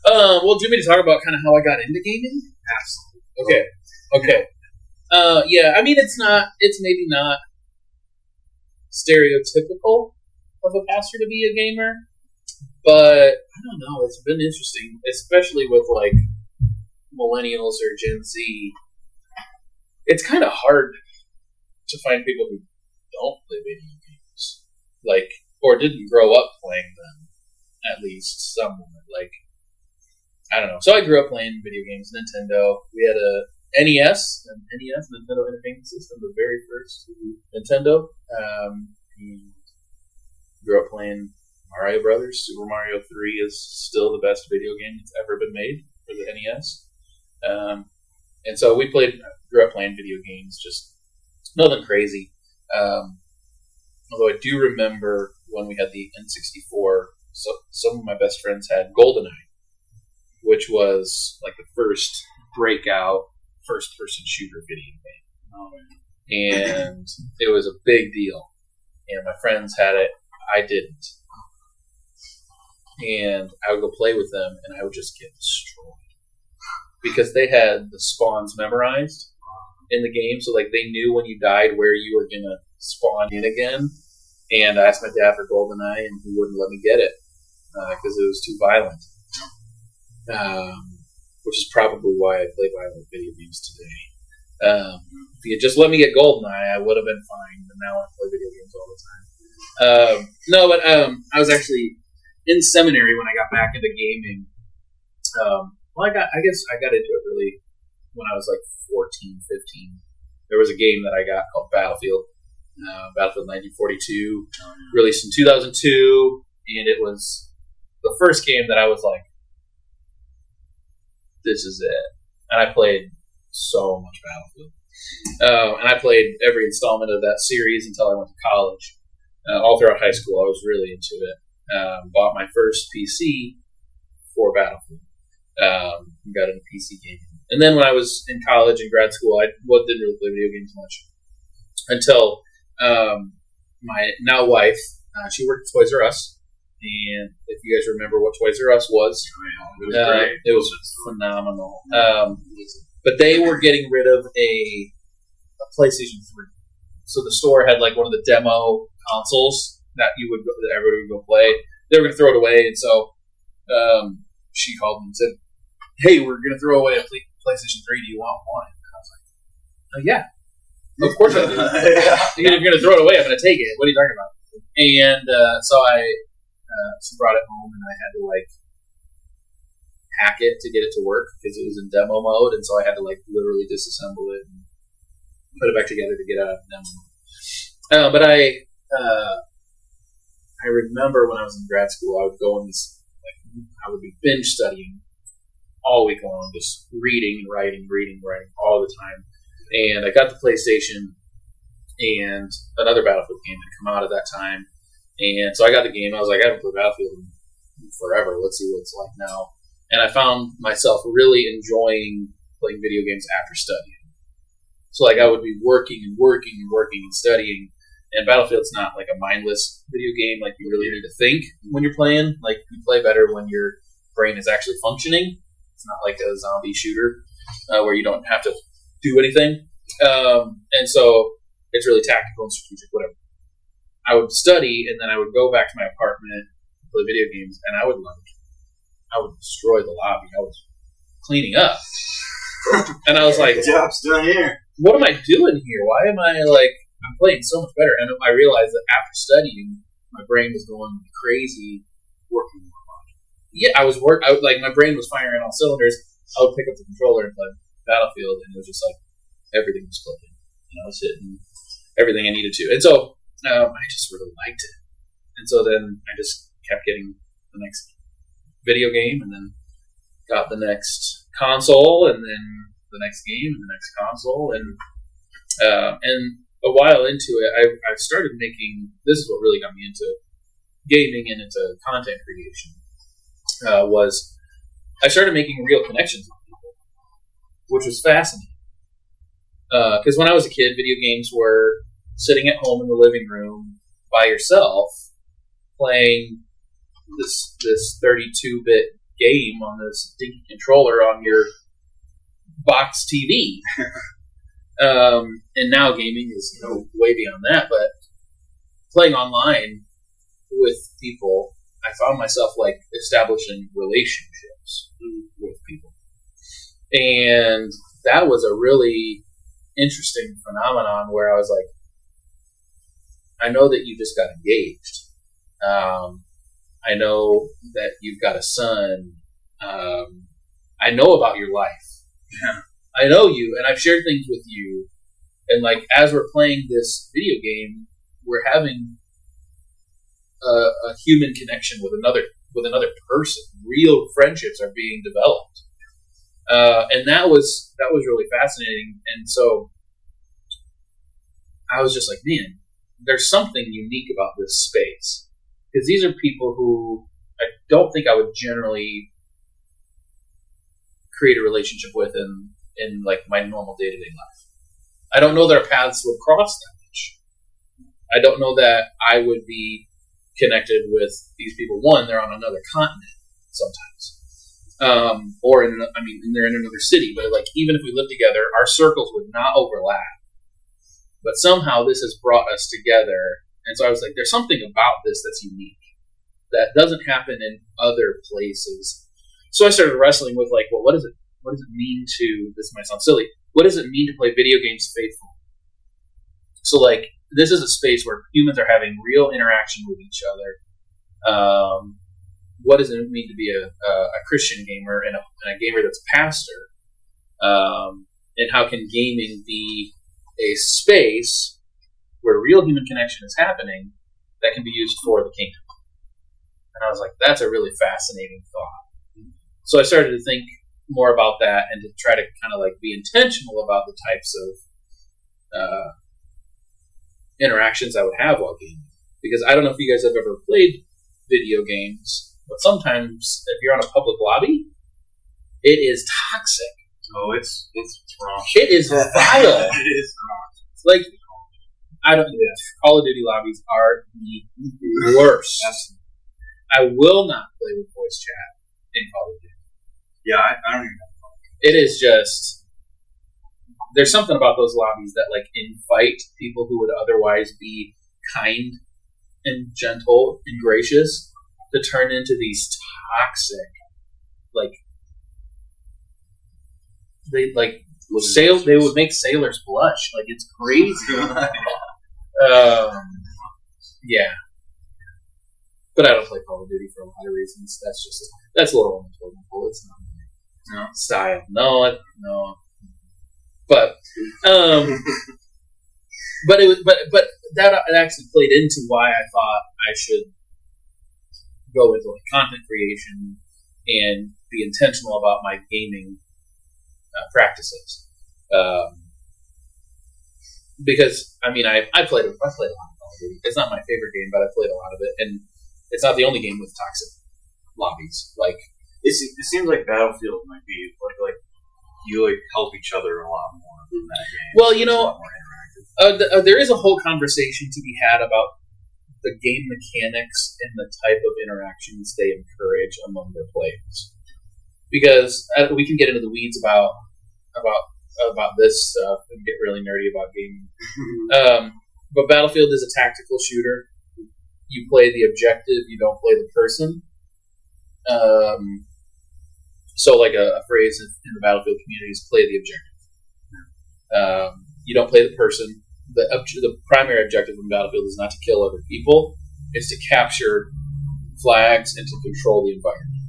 Well, do you want me to talk about kind of how I got into gaming? Absolutely. Okay. Yeah, I mean, it's maybe not stereotypical of a pastor to be a gamer, but I don't know, it's been interesting, especially with like millennials or Gen Z. It's kind of hard to find people who don't play video games, like, or didn't grow up playing them, at least somewhat. Like, I don't know. So I grew up playing video games, Nintendo. We had a NES, Nintendo Entertainment System, the very first Nintendo. And grew up playing Mario Brothers. Super Mario 3 is still the best video game that's ever been made for the NES. And so grew up playing video games, just nothing crazy. Although I do remember when we had the N64, so some of my best friends had GoldenEye, which was like the first breakout first-person shooter video game. And it was a big deal. And my friends had it. I didn't. And I would go play with them, and I would just get destroyed. Because they had the spawns memorized in the game, so like they knew when you died where you were going to spawn in again. And I asked my dad for GoldenEye, and he wouldn't let me get it because it was too violent. Which is probably why I play violent video games today. If you had just let me get GoldenEye, I would have been fine. But now I play video games all the time. I was actually in seminary when I got back into gaming. I guess I got into it really when I was like 14, 15. There was a game that I got called Battlefield. Battlefield 1942, released in 2002, and it was the first game that I was like, this is it. And I played so much Battlefield. And I played every installment of that series until I went to college. All throughout high school, I was really into it. Bought my first PC for Battlefield. Got into PC gaming. And then when I was in college and grad school, I didn't really play video games much. Until my now wife, she worked at Toys R Us. And if you guys remember what Toys R Us was, it was great. It was phenomenal. But they were getting rid of a PlayStation 3. So the store had like one of the demo consoles that everybody would go play. They were going to throw it away, and so she called me and said, "Hey, we're going to throw away a PlayStation 3. Do you want one?" And I was like, "Oh yeah, of course I do. If you're going to throw it away, I'm going to take it. What are you talking about?" And so she brought it home, and I had to like hack it to get it to work because it was in demo mode, and so I had to like literally disassemble it and put it back together to get out of demo mode. But I remember when I was in grad school, I would go in this, like, I would be binge studying all week long, just reading and writing all the time. And I got the PlayStation, and another Battlefield game had come out at that time. And so I got the game. I was like, I haven't played Battlefield in forever. Let's see what it's like now. And I found myself really enjoying playing video games after studying. So like I would be working and studying. And Battlefield's not like a mindless video game. Like you really need to think when you're playing. Like you play better when your brain is actually functioning. It's not like a zombie shooter where you don't have to do anything. And so it's really tactical and strategic, whatever. I would study, and then I would go back to my apartment, play video games, and I would destroy the lobby. I was cleaning up, and I was like, "Job's done here. What am I doing here? Why am I like? I'm playing so much better." And I realized that after studying, my brain was going crazy, working more hard. Yeah, my brain was firing on all cylinders. I would pick up the controller and play Battlefield, and it was just like everything was clicking. I was hitting everything I needed to, and so. I just really liked it. And so then I just kept getting the next video game, and then got the next console, and then the next game, and the next console. And a while into it, I started making, this is what really got me into gaming and into content creation was I started making real connections with people, which was fascinating. Because when I was a kid, video games were sitting at home in the living room by yourself, playing this 32-bit game on this dinky controller on your box TV. And now gaming is way beyond that. But playing online with people, I found myself like establishing relationships with people, and that was a really interesting phenomenon where I was like, I know that you just got engaged. I know that you've got a son. I know about your life. Yeah. I know you, and I've shared things with you. And like as we're playing this video game, we're having a human connection with another person. Real friendships are being developed, and that was really fascinating. And so I was just like, man, there's something unique about this space, because these are people who I don't think I would generally create a relationship with in like my normal day-to-day life. I don't know that our paths would cross that much. I don't know that I would be connected with these people. One, they're on another continent sometimes, or they're in another city. But like, even if we lived together, our circles would not overlap. But somehow this has brought us together, and so I was like, "There's something about this that's unique that doesn't happen in other places." So I started wrestling with like, well, what does it mean to? This might sound silly. What does it mean to play video games faithfully? So like, this is a space where humans are having real interaction with each other. What does it mean to be a Christian gamer and a gamer that's a pastor? And how can gaming be a space where real human connection is happening that can be used for the kingdom? And I was like, that's a really fascinating thought. So I started to think more about that and to try to kind of like be intentional about the types of interactions I would have while gaming. Because I don't know if you guys have ever played video games, but sometimes if you're on a public lobby, it is toxic. Oh, it's wrong. It is vile. It is wrong. Like, Call of Duty lobbies are the worst. I will not play with voice chat in Call of Duty. Yeah, I don't even know. It is just, there's something about those lobbies that like invite people who would otherwise be kind and gentle and gracious to turn into these toxic, like, they would make sailors blush. Like, it's crazy. Yeah. But I don't play Call of Duty for a lot of reasons. That's a little unintelligible. It's not my style. No. But that actually played into why I thought I should go into like content creation and be intentional about my gaming practices. Because I played a lot of Call of Duty. It's not my favorite game, but I played a lot of it, and it's not the only game with toxic lobbies. Like, it seems like Battlefield might be like you like help each other a lot more in that game. Well, so you it's a know, lot more interactive. there is a whole conversation to be had about the game mechanics and the type of interactions they encourage among their players. Because we can get into the weeds about this stuff and get really nerdy about gaming. But Battlefield is a tactical shooter. You play the objective, you don't play the person. So like a phrase in the Battlefield community is play the objective. You don't play the person. The primary objective in Battlefield is not to kill other people. It's to capture flags and to control the environment.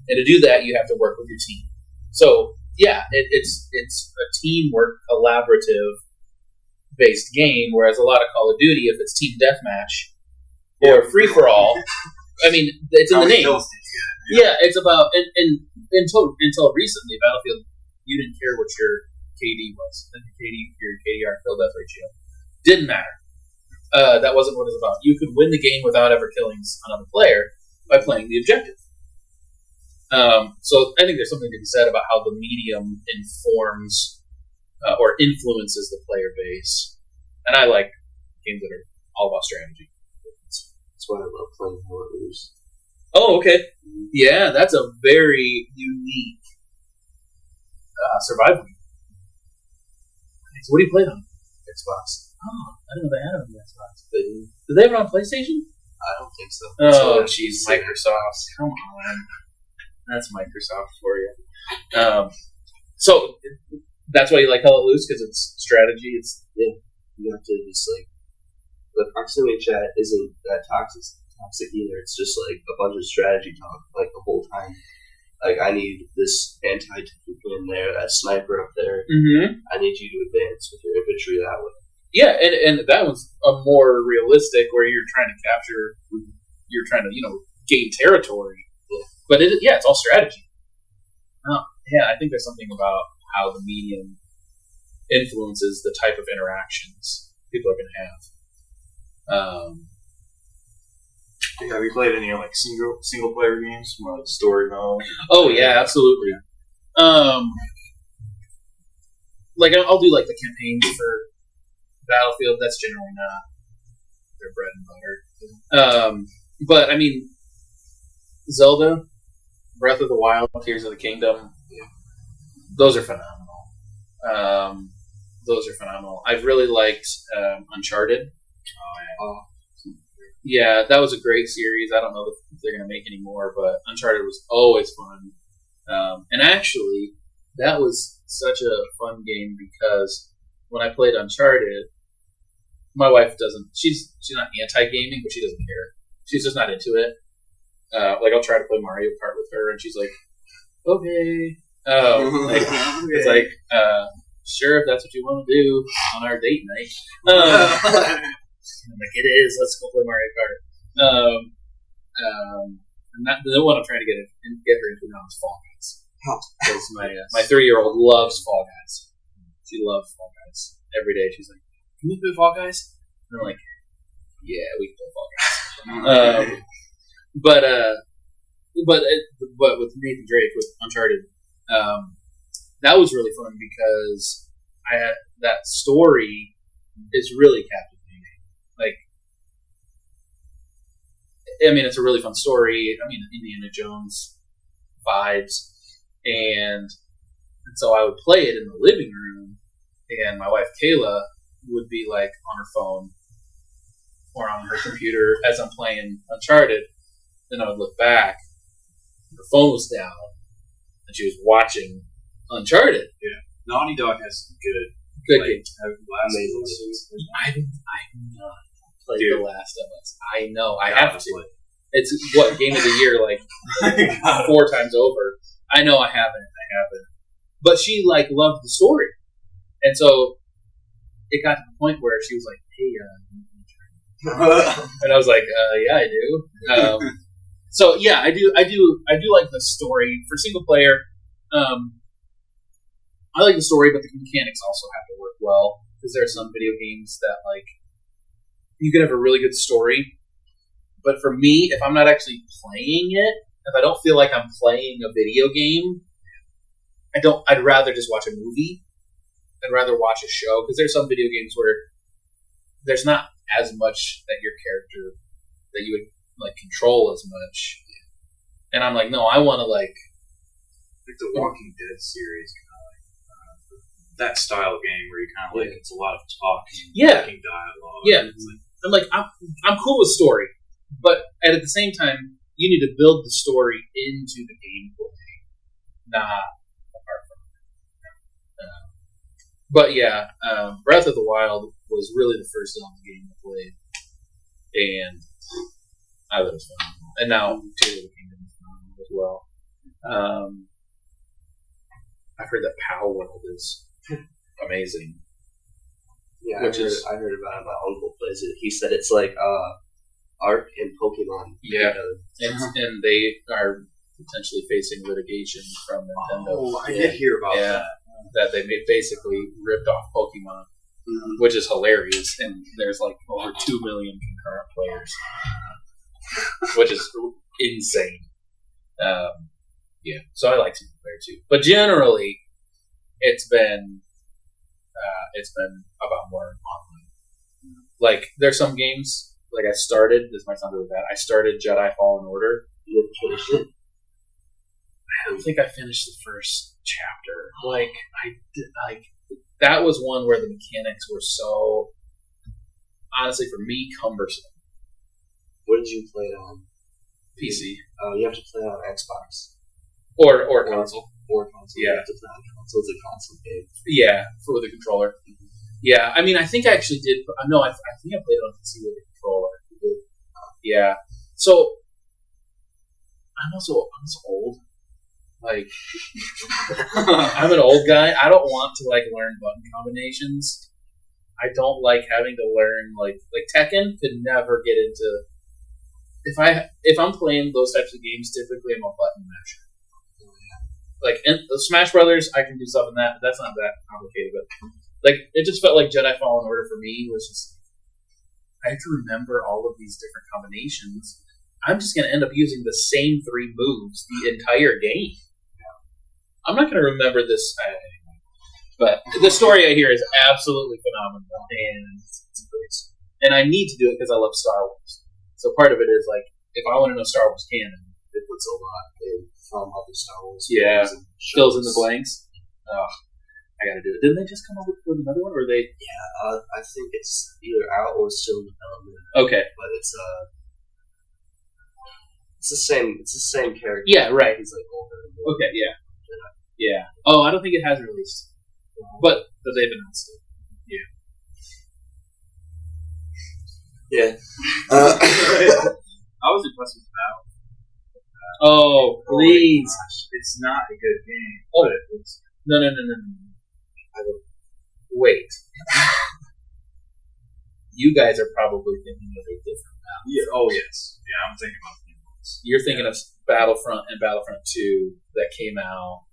And to do that, you have to work with your team. So yeah, it's a teamwork, collaborative based game. Whereas a lot of Call of Duty, if it's team deathmatch or free for all, it's in the name. Yeah, it's about until recently, Battlefield, you didn't care what your KD was. Your KDR kill death ratio didn't matter. that wasn't what it was about. You could win the game without ever killing another player by playing the objective. So I think there's something to be said about how the medium informs or influences the player base. And I like games that are all about strategy. That's why I love playing Horrors. Oh, okay. Yeah, that's a very unique survival game. So what do you play on? Xbox. Oh, I didn't know they had it on the Xbox. Did they have it on PlayStation? I don't think so. Oh, jeez, Microsoft. Come on. That's Microsoft for you. So that's why you like Hell Loose, because it's strategy. It's You have to just the proximity chat isn't that toxic either. It's just like a bunch of strategy talk like the whole time. Like, I need this anti-tank in there, that sniper up there. Mm-hmm. I need you to advance with your infantry that way. Yeah, and that one's a more realistic, where you're trying to capture, you're trying to gain territory. But it's all strategy. Oh, yeah, I think there's something about how the medium influences the type of interactions people are going to have. Have you played any single player games, more like story mode? Oh yeah, absolutely. Like I'll do like the campaigns for Battlefield. That's generally not their bread and butter. But I mean, Zelda, Breath of the Wild, Tears of the Kingdom, those are phenomenal. I've really liked Uncharted. Yeah, that was a great series. I don't know if they're going to make any more, but Uncharted was always fun. And actually, that was such a fun game because when I played Uncharted, my wife she's not anti-gaming, but she doesn't care. She's just not into it. Like, I'll try to play Mario Kart with her, and she's like, okay. It's like, sure, if that's what you want to do on our date night. I'm like, it is. Let's go play Mario Kart. And the one I'm trying to get her into now is Fall Guys. Because my 3-year-old loves Fall Guys. She loves Fall Guys. Every day she's like, can we play Fall Guys? And I'm like, yeah, we can play Fall Guys. But with Nathan Drake, with Uncharted, that was really fun because that story is really captivating. Like, I mean, it's a really fun story. I mean, Indiana Jones vibes. And so I would play it in the living room, and my wife, Kayla, would be, like, on her phone or on her computer as I'm playing Uncharted. Then I would look back, her phone was down, and she was watching Uncharted. Yeah. Naughty Dog has some good games. I've not played The Last of Us. I know. I have to. It's, game of the year, like, 4 times over. I know I haven't. But she, like, loved the story. And so it got to the point where she was like, hey, and I was like, yeah, I do. So, yeah, I do like the story. For single player, I like the story, but the mechanics also have to work well. Because there are some video games that, like, you can have a really good story, but for me, if I'm not actually playing it, if I don't feel like I'm playing a video game, I'd rather just watch a movie. I'd rather watch a show, because there's some video games where there's not as much that your character, that you would, like, control as much. And I'm like, no, I want to, like... Like the Walking Dead series, that style of game where you kind of like, it's a lot of talking, dialogue. Yeah. Like, I'm like, I'm cool with story, but at the same time, you need to build the story into the gameplay, not apart from it. But yeah, Breath of the Wild was really the first Zelda game I played, and I thought it was fun. And now Tears of the Kingdom is fun as well. I've heard that POW World is amazing. Yeah, I heard about it. My uncle plays it. He said it's like Ark and Pokemon. Yeah, and they are potentially facing litigation from Nintendo. Oh, I did hear about that. That they basically ripped off Pokemon. which is hilarious. And there's like over 2 million concurrent players, which is insane. Yeah, so I like single player too. But generally, it's been about more online. Like, there's some games, like I started, this might sound really bad, I started Jedi Fallen Order. You didn't finish it? I don't think I finished the first chapter. That was one where the mechanics were so, honestly, for me, cumbersome. What did you play it on? PC. You have to play it on Xbox. Or console. Or console. Yeah. You have to play on console. It's a console game. Yeah, for the controller. Yeah, I mean, I think I actually did. No, I think I played it on PC with a controller. Yeah. So, I'm also old. Like, I'm an old guy. I don't want to, like, learn button combinations. I don't like having to learn, like Tekken could never get into... If I'm playing those types of games, typically I'm a button masher. Like, in the Smash Brothers, I can do stuff in that, but that's not that complicated. But, like, it just felt like Jedi Fallen Order for me was just... I have to remember all of these different combinations. I'm just going to end up using the same 3 moves the entire game. I'm not going to remember this anyway. But the story I hear is absolutely phenomenal. And I need to do it because I love Star Wars. So part of it is, like, if I want to know Star Wars canon, It puts a lot from other Star Wars. Yeah. films and fills in shows. the blanks. Oh, I got to do it. Didn't they just come up with another one? Or they... Yeah, I think it's either out or still in development. Okay. But it's the same character. Yeah, right. He's like older. Okay, yeah. Yeah. Oh, I don't think it has released. But they've announced it. Yeah. I was impressed with Battle. Oh, please. It's not a good game. Oh. But it's No. Wait. You guys are probably thinking of a different Battle. yeah. Oh yes. Yeah, I'm thinking about the new ones. You're thinking of Battlefront and Battlefront 2 that came out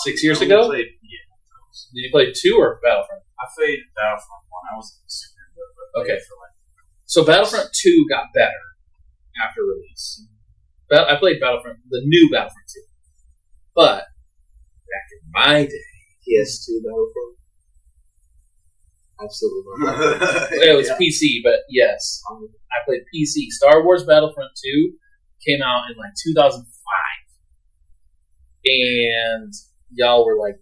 6 years I ago? Played, yeah. Did you play 2 or Battlefront? I played Battlefront 1. I wasn't super good, but I played Okay. it for like So Battlefront 2 got better after release. I played Battlefront, the new Battlefront 2. But back in my day, PS2 Battlefront. Absolutely not. it was PC, but yes, I played PC. Star Wars Battlefront 2 came out in like 2005, and y'all were like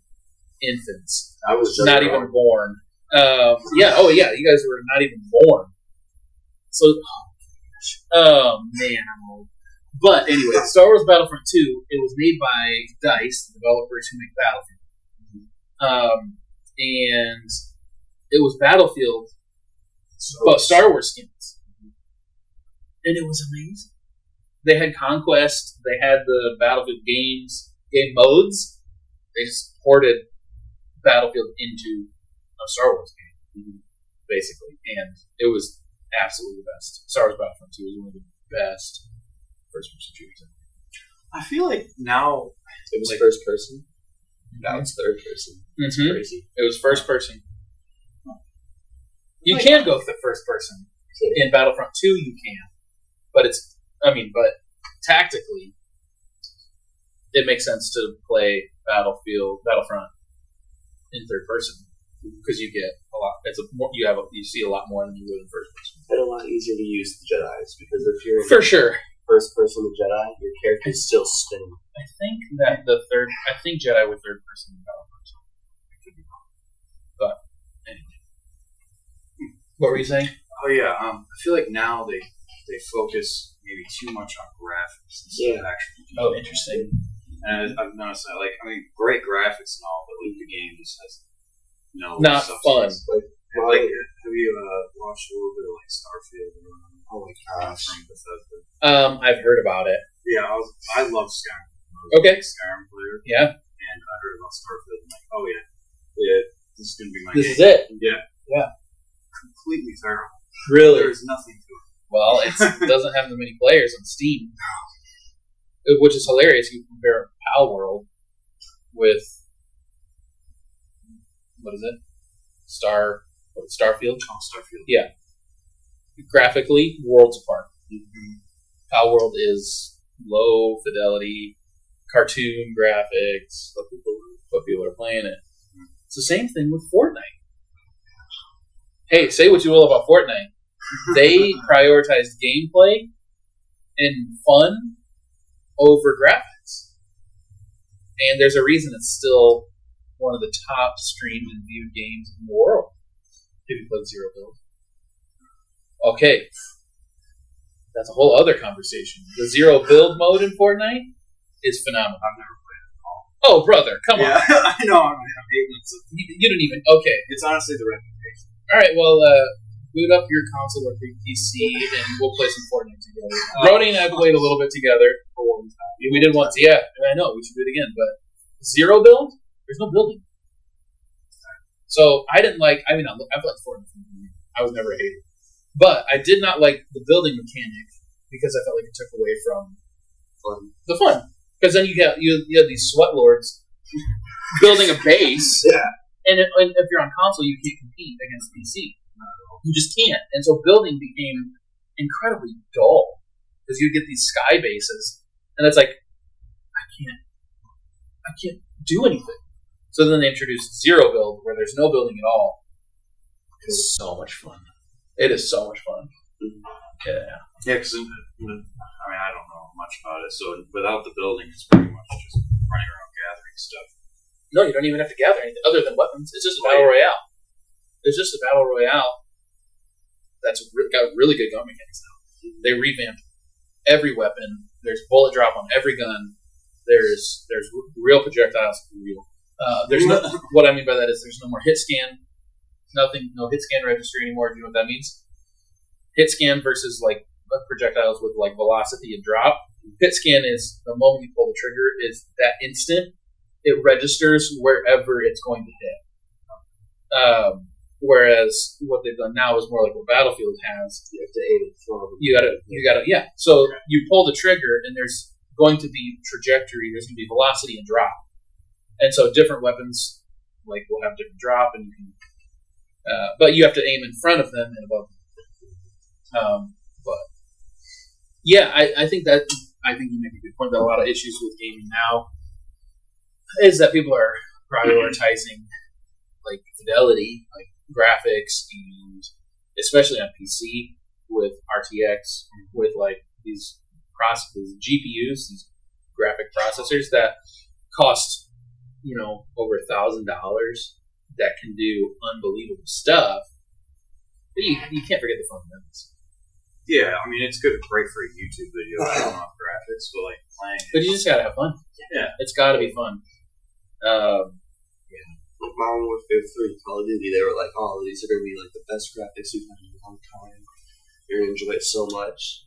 infants. I was just Not even born. Yeah, oh yeah, you guys were not even born. So, oh man, I'm old. But anyway, Star Wars Battlefront 2, it was made by DICE, the developers who make Battlefield. And it was Battlefield, but Star Wars skins. And it was amazing. They had Conquest, they had the Battlefield game modes. They just ported Battlefield into a Star Wars game, basically. And it was absolutely the best. Star Wars Battlefront 2 was one of the best first-person shooters. I feel like now It was first person. Now it's third person. It's Mhm. crazy. It was first person. You can go for first person. In Battlefront 2, you can. But but tactically, it makes sense to play Battlefront in third person. Because you get a lot. You see a lot more than you would in first person. It's a lot easier to use the Jedi's because if you're For sure. first person with Jedi, your character's still spinning. I think that I think Jedi were third person in Battlefront 2. I could be wrong. But anyway. What were you saying? Oh yeah, I feel like now they focus maybe too much on graphics instead of actual gameplay. Oh, interesting. And I've noticed that, great graphics and all, but the game just has no Not fun. substance. Have you watched a little bit of Starfield? Oh my gosh, from Bethesda. I've heard about it. Yeah, I love Skyrim. I was Okay. a Skyrim player, Yeah. and I heard about Starfield. I'm like, oh yeah, this is gonna be my This game. is it. Yeah. Completely terrible. Really? There's nothing to it. Well, it doesn't have that many players on Steam. Which is hilarious. You compare Pal World with, what is it? Starfield. Oh, Starfield. Yeah. Graphically, worlds apart. Palworld is low fidelity, cartoon graphics, but people are playing it. It's the same thing with Fortnite. Hey, say what you will about Fortnite. They prioritized gameplay and fun over graphics. And there's a reason it's still one of the top streamed and viewed games in the world. If you played Zero Build. Okay. That's a whole other conversation. The Zero Build mode in Fortnite is phenomenal. I've never played it at all. Oh, brother, come on. I know. I'm hating it. You don't even... Okay. It's honestly the reputation. All right, well, boot up your console or your PC, and we'll play some Fortnite together. Brody and I played a little bit together. We did once, yeah. I know, we should do it again. But Zero Build, there's no building. So I didn't like... I mean, I've liked Fortnite from the beginning. I was never a hater. But I did not like the building mechanic because I felt like it took away from the fun. Because then you have these sweat lords building a base, and if you're on console, you can't compete against PC. You just can't. And so building became incredibly dull because you'd get these sky bases, and it's like I can't do anything. So then they introduced Zero Build, where there's no building at all. It's so much fun. It is so much fun. Yeah. Yeah, because I don't know much about it. So without the building, it's pretty much just running around gathering stuff. No, you don't even have to gather anything other than weapons. It's just a battle royale. It's just a battle royale that's got really good gun mechanics now. They revamped every weapon. There's bullet drop on every gun. There's real projectiles for real. There's no. What I mean by that is there's no more hit scan. No hit scan register anymore. Do you know what that means? Hit scan versus like projectiles with like velocity and drop. Hit scan is the moment you pull the trigger is that instant. It registers wherever it's going to hit. Whereas what they've done now is more like what Battlefield has. You have to aim it from. You gotta, yeah. So you pull the trigger, and there's going to be trajectory. There's going to be velocity and drop, and so different weapons like will have different drop, and you can. But you have to aim in front of them and above them. But yeah, I think you make a good point that a lot of issues with gaming now is that people are prioritizing like fidelity, like graphics, and especially on PC with RTX, with like these GPUs, these graphic processors that cost over $1,000. That can do unbelievable stuff. But you can't forget the fundamentals. Yeah, I mean it's great for a YouTube video showing off graphics, but like playing. But you just gotta have fun. Yeah, it's gotta be fun. Like Modern Warfare 3, Call of Duty, they were like, "Oh, these are gonna be like the best graphics we've had in a long time. You're gonna enjoy it so much."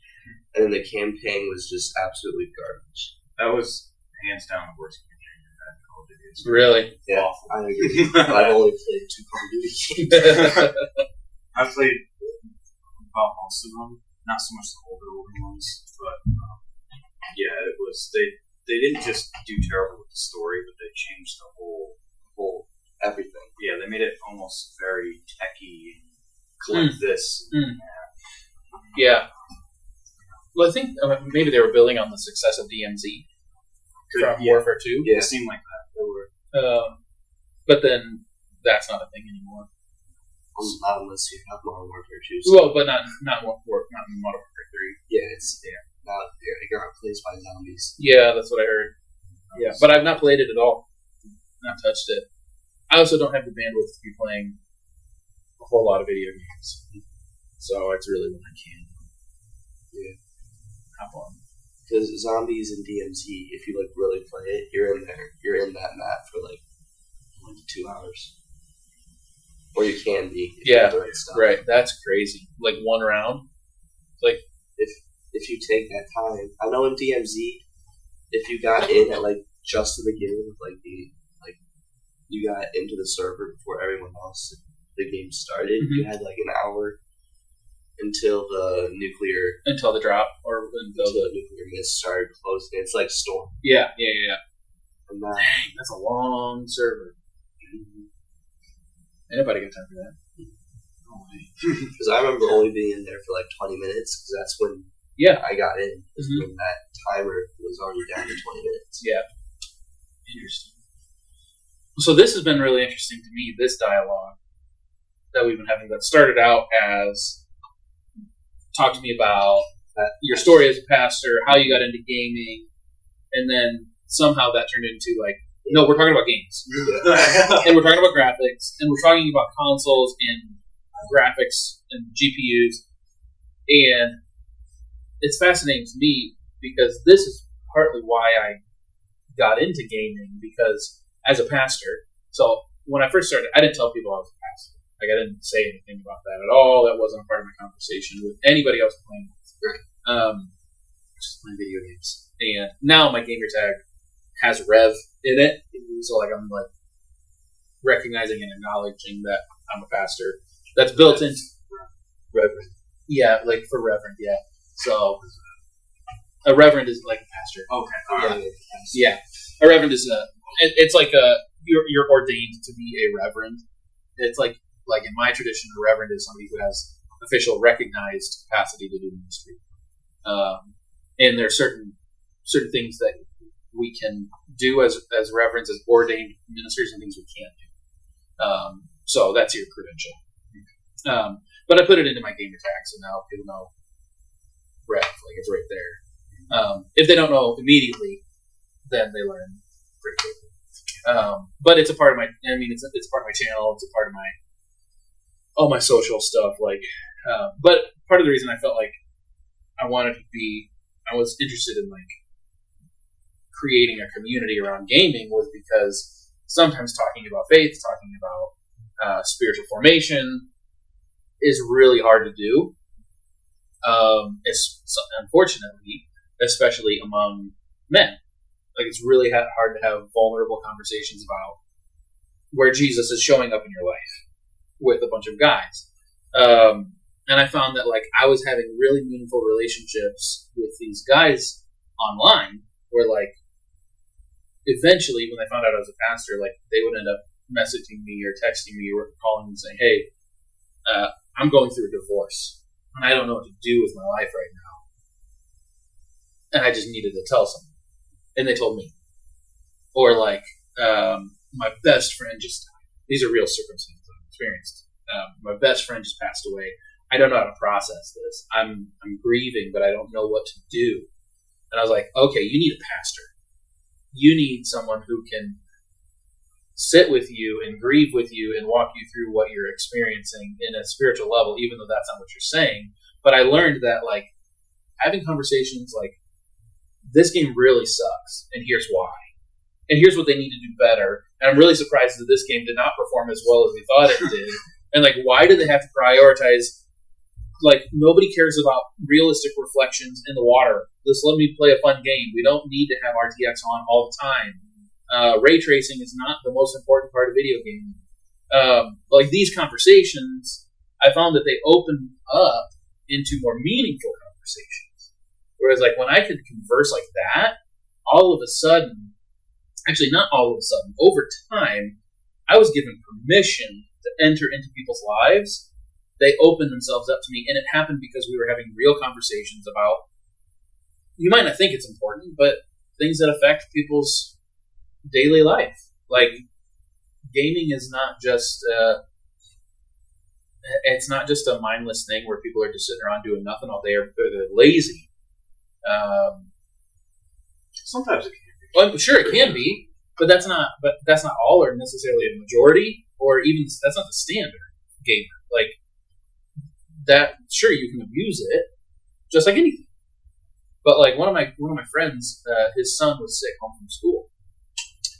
And then the campaign was just absolutely garbage. That was hands down the worst campaign I've had in Call of Duty. Really? Yeah, awful. I agree. I've only played 2 Call of Duty games. I've played about most of them, not so much the older ones, but yeah, it was they didn't just do terrible with the story, but they changed the whole everything. Yeah, they made it almost very techy, like this. Yeah. Well, I think maybe they were building on the success of DMZ from Warfare 2. Yeah, it seemed like that. They were. But then that's not a thing anymore. Not unless you have Modern Warfare 2. So. Well, but not Modern Warfare 3. Yeah, it's not there. It got replaced by zombies. Yeah, that's what I heard. Yeah, but I've not played it at all. Not touched it. I also don't have the bandwidth to be playing a whole lot of video games. So it's really when I can. Yeah. Hop on. Because zombies and DMZ, if you like really play it, you're in there. You're in that map for like 1 to 2 hours. Or you can be. If you have the right stuff. Right. That's crazy. Like one round. Like if you take that time. I know in DMZ, if you got in at like just the beginning of like you got into the server before everyone else, the game started. You had like an hour until the drop or until the nuclear mist started closing. It's like Storm. Yeah. And dang, that's a long server. Anybody got time for that? Because I remember only being in there for like 20 minutes, because that's when Yeah. I got in. Mhm. When that timer was already down to 20 minutes. Yeah. Interesting. So this has been really interesting to me, this dialogue that we've been having that started out as talk to me about your story as a pastor, how you got into gaming, and then somehow that turned into like, no, we're talking about games. And we're talking about graphics, and we're talking about consoles and graphics and GPUs. And it's fascinating to me because this is partly why I got into gaming, because as a pastor, so when I first started, I didn't tell people I was a pastor. Like, I didn't say anything about that at all. That wasn't a part of my conversation with anybody else playing. Just playing video games. And now my gamer tag has Rev in it, so like I'm like recognizing and acknowledging that I'm a pastor. That's built into Reverend. Yeah, like for reverend. Yeah, so a reverend is like a pastor. Okay. Yeah, a reverend is it's like you're ordained to be a reverend. It's like in my tradition, a reverend is somebody who has official recognized capacity to do ministry. And there are certain things that we can do as reverends, as ordained ministers, and things we can't do. So that's your credential. But I put it into my gamer tag, so now people know Rev, like it's right there. If they don't know immediately, then they learn pretty quickly. But it's a part of my. I mean, it's a part of my channel. It's a part of all my social stuff. Like, but part of the reason I felt like I was interested in like creating a community around gaming was because sometimes talking about faith, talking about spiritual formation is really hard to do. Unfortunately, especially among men. Like, it's really hard to have vulnerable conversations about where Jesus is showing up in your life with a bunch of guys. And I found that, like, I was having really meaningful relationships with these guys online where, like, eventually when they found out I was a pastor, like, they would end up messaging me or texting me or calling and saying, hey, I'm going through a divorce and I don't know what to do with my life right now. And I just needed to tell someone. And they told me. Or, like, my best friend just died. These are real circumstances I've experienced. My best friend just passed away. I don't know how to process this. I'm grieving, but I don't know what to do. And I was like, okay, you need a pastor. You need someone who can sit with you and grieve with you and walk you through what you're experiencing in a spiritual level, even though that's not what you're saying. But I learned that, like, having conversations like, this game really sucks, and here's why. And here's what they need to do better. And I'm really surprised that this game did not perform as well as we thought it did. And, like, why do they have to prioritize? Like, nobody cares about realistic reflections in the water. Just let me play a fun game. We don't need to have RTX on all the time. Ray tracing is not the most important part of video gaming. Like, these conversations, I found that they open up into more meaningful conversations. Whereas, like, when I could converse like that, all of a sudden, actually not all of a sudden, over time, I was given permission to enter into people's lives. They opened themselves up to me, and it happened because we were having real conversations about, you might not think it's important, but things that affect people's daily life. Like, gaming is not just it's not just a mindless thing where people are just sitting around doing nothing all day, or they're lazy. Sometimes it can be. Well, sure, it can be, but that's not all, or necessarily a majority, or even that's not the standard gamer. Like, that, sure, you can abuse it, just like anything. But, like, one of my friends, his son was sick home from school,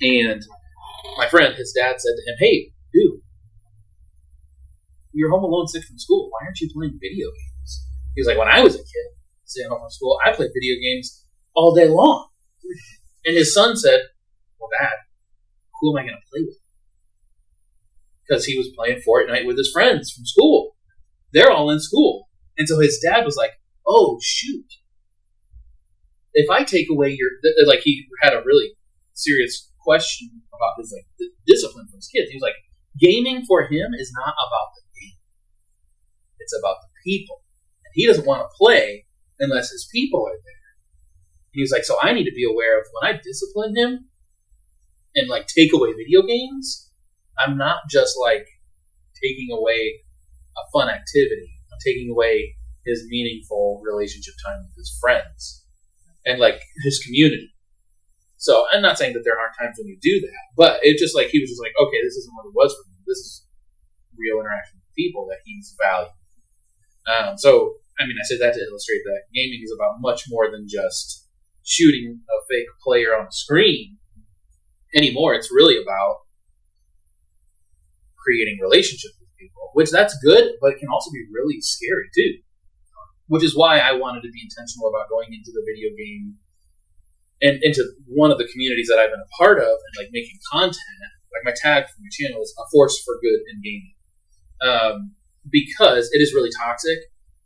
and my friend, his dad said to him, "Hey, dude, you're home alone, sick from school. Why aren't you playing video games?" He was like, "When I was a kid, sitting home from school, I played video games all day long." And his son said, "Well, Dad, who am I going to play with?" Because he was playing Fortnite with his friends from school. They're all in school. And so his dad was like, "Oh, shoot. If I take away your..." Like, he had a really serious question about his, like, discipline from his kids. He was like, gaming for him is not about the game. It's about the people. And he doesn't want to play unless his people are there. He was like, so I need to be aware of when I discipline him and like take away video games, I'm not just like taking away a fun activity. I'm taking away his meaningful relationship time with his friends and like his community. So I'm not saying that there aren't times when you do that, but it just like he was just like, okay, this isn't what it was for me. This is real interaction with people that he's valued. So I mean, I said that to illustrate that gaming is about much more than just shooting a fake player on a screen anymore. It's really about creating relationships with people, which that's good, but it can also be really scary too. Which is why I wanted to be intentional about going into the video game and into one of the communities that I've been a part of and like making content. Like my tag for my channel is a force for good in gaming, because it is really toxic,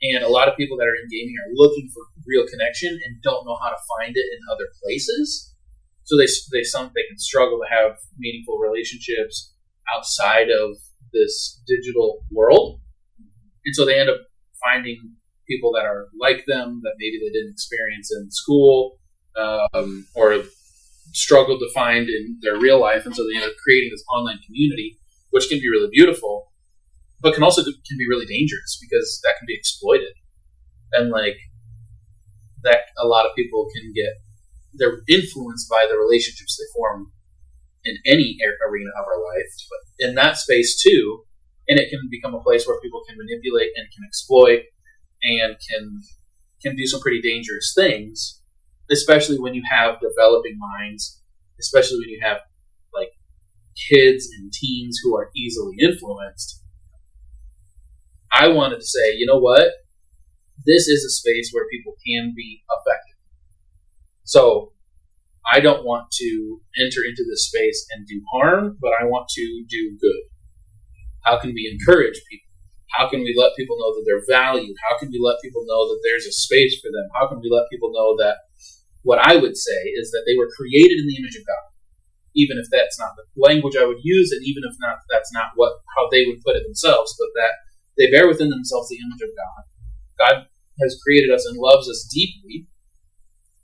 and a lot of people that are in gaming are looking for real connection and don't know how to find it in other places. So they can struggle to have meaningful relationships outside of this digital world, and so they end up finding people that are like them that maybe they didn't experience in school, or struggled to find in their real life, and so they end up creating this online community, which can be really beautiful, but can be really dangerous because that can be exploited, and like that a lot of people they're influenced by the relationships they form in any arena of our life, but in that space too, and it can become a place where people can manipulate and can exploit and can do some pretty dangerous things. Especially when you have developing minds, especially when you have like kids and teens who are easily influenced. I wanted to say, you know what? This is a space where people can be affected. So I don't want to enter into this space and do harm, but I want to do good. How can we encourage people? How can we let people know that they're valued? How can we let people know that there's a space for them? How can we let people know that what I would say is that they were created in the image of God, even if that's not the language I would use, and even if that's not how they would put it themselves, but that they bear within themselves the image of God. God has created us and loves us deeply,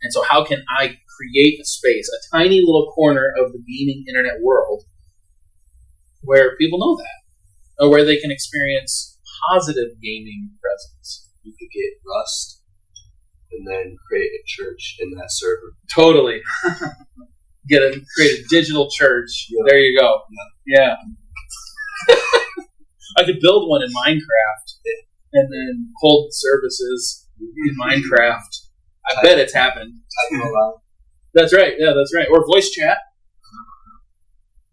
and so how can I create a space, a tiny little corner of the gaming internet world where people know that, or where they can experience positive gaming presence? You could get Rust and then create a church in that server. Totally. Create a digital church. Yeah. There you go. Yeah. I could build one in Minecraft and then hold services in Minecraft. I bet it's happened. That's right. Yeah, that's right. Or voice chat.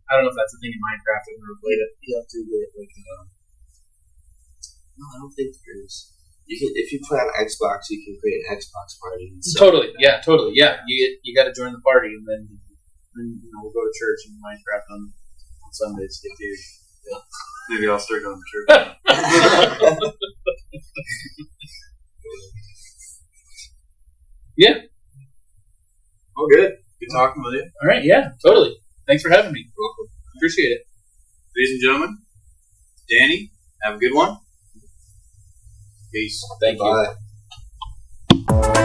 I don't know if that's a thing in Minecraft. I've never played it. You have to get like no, I don't think there is. You can, if you play on Xbox, you can create an Xbox party. Totally, yeah, totally, yeah. You got to join the party, and then we'll go to church and Minecraft on Sundays. Yeah. Maybe I'll start going to church. Yeah. Oh, good. Good talking with you. All right, yeah, totally. Thanks for having me. You're welcome. Appreciate it. Ladies and gentlemen, Danny, have a good one. Peace. Thank you. Bye.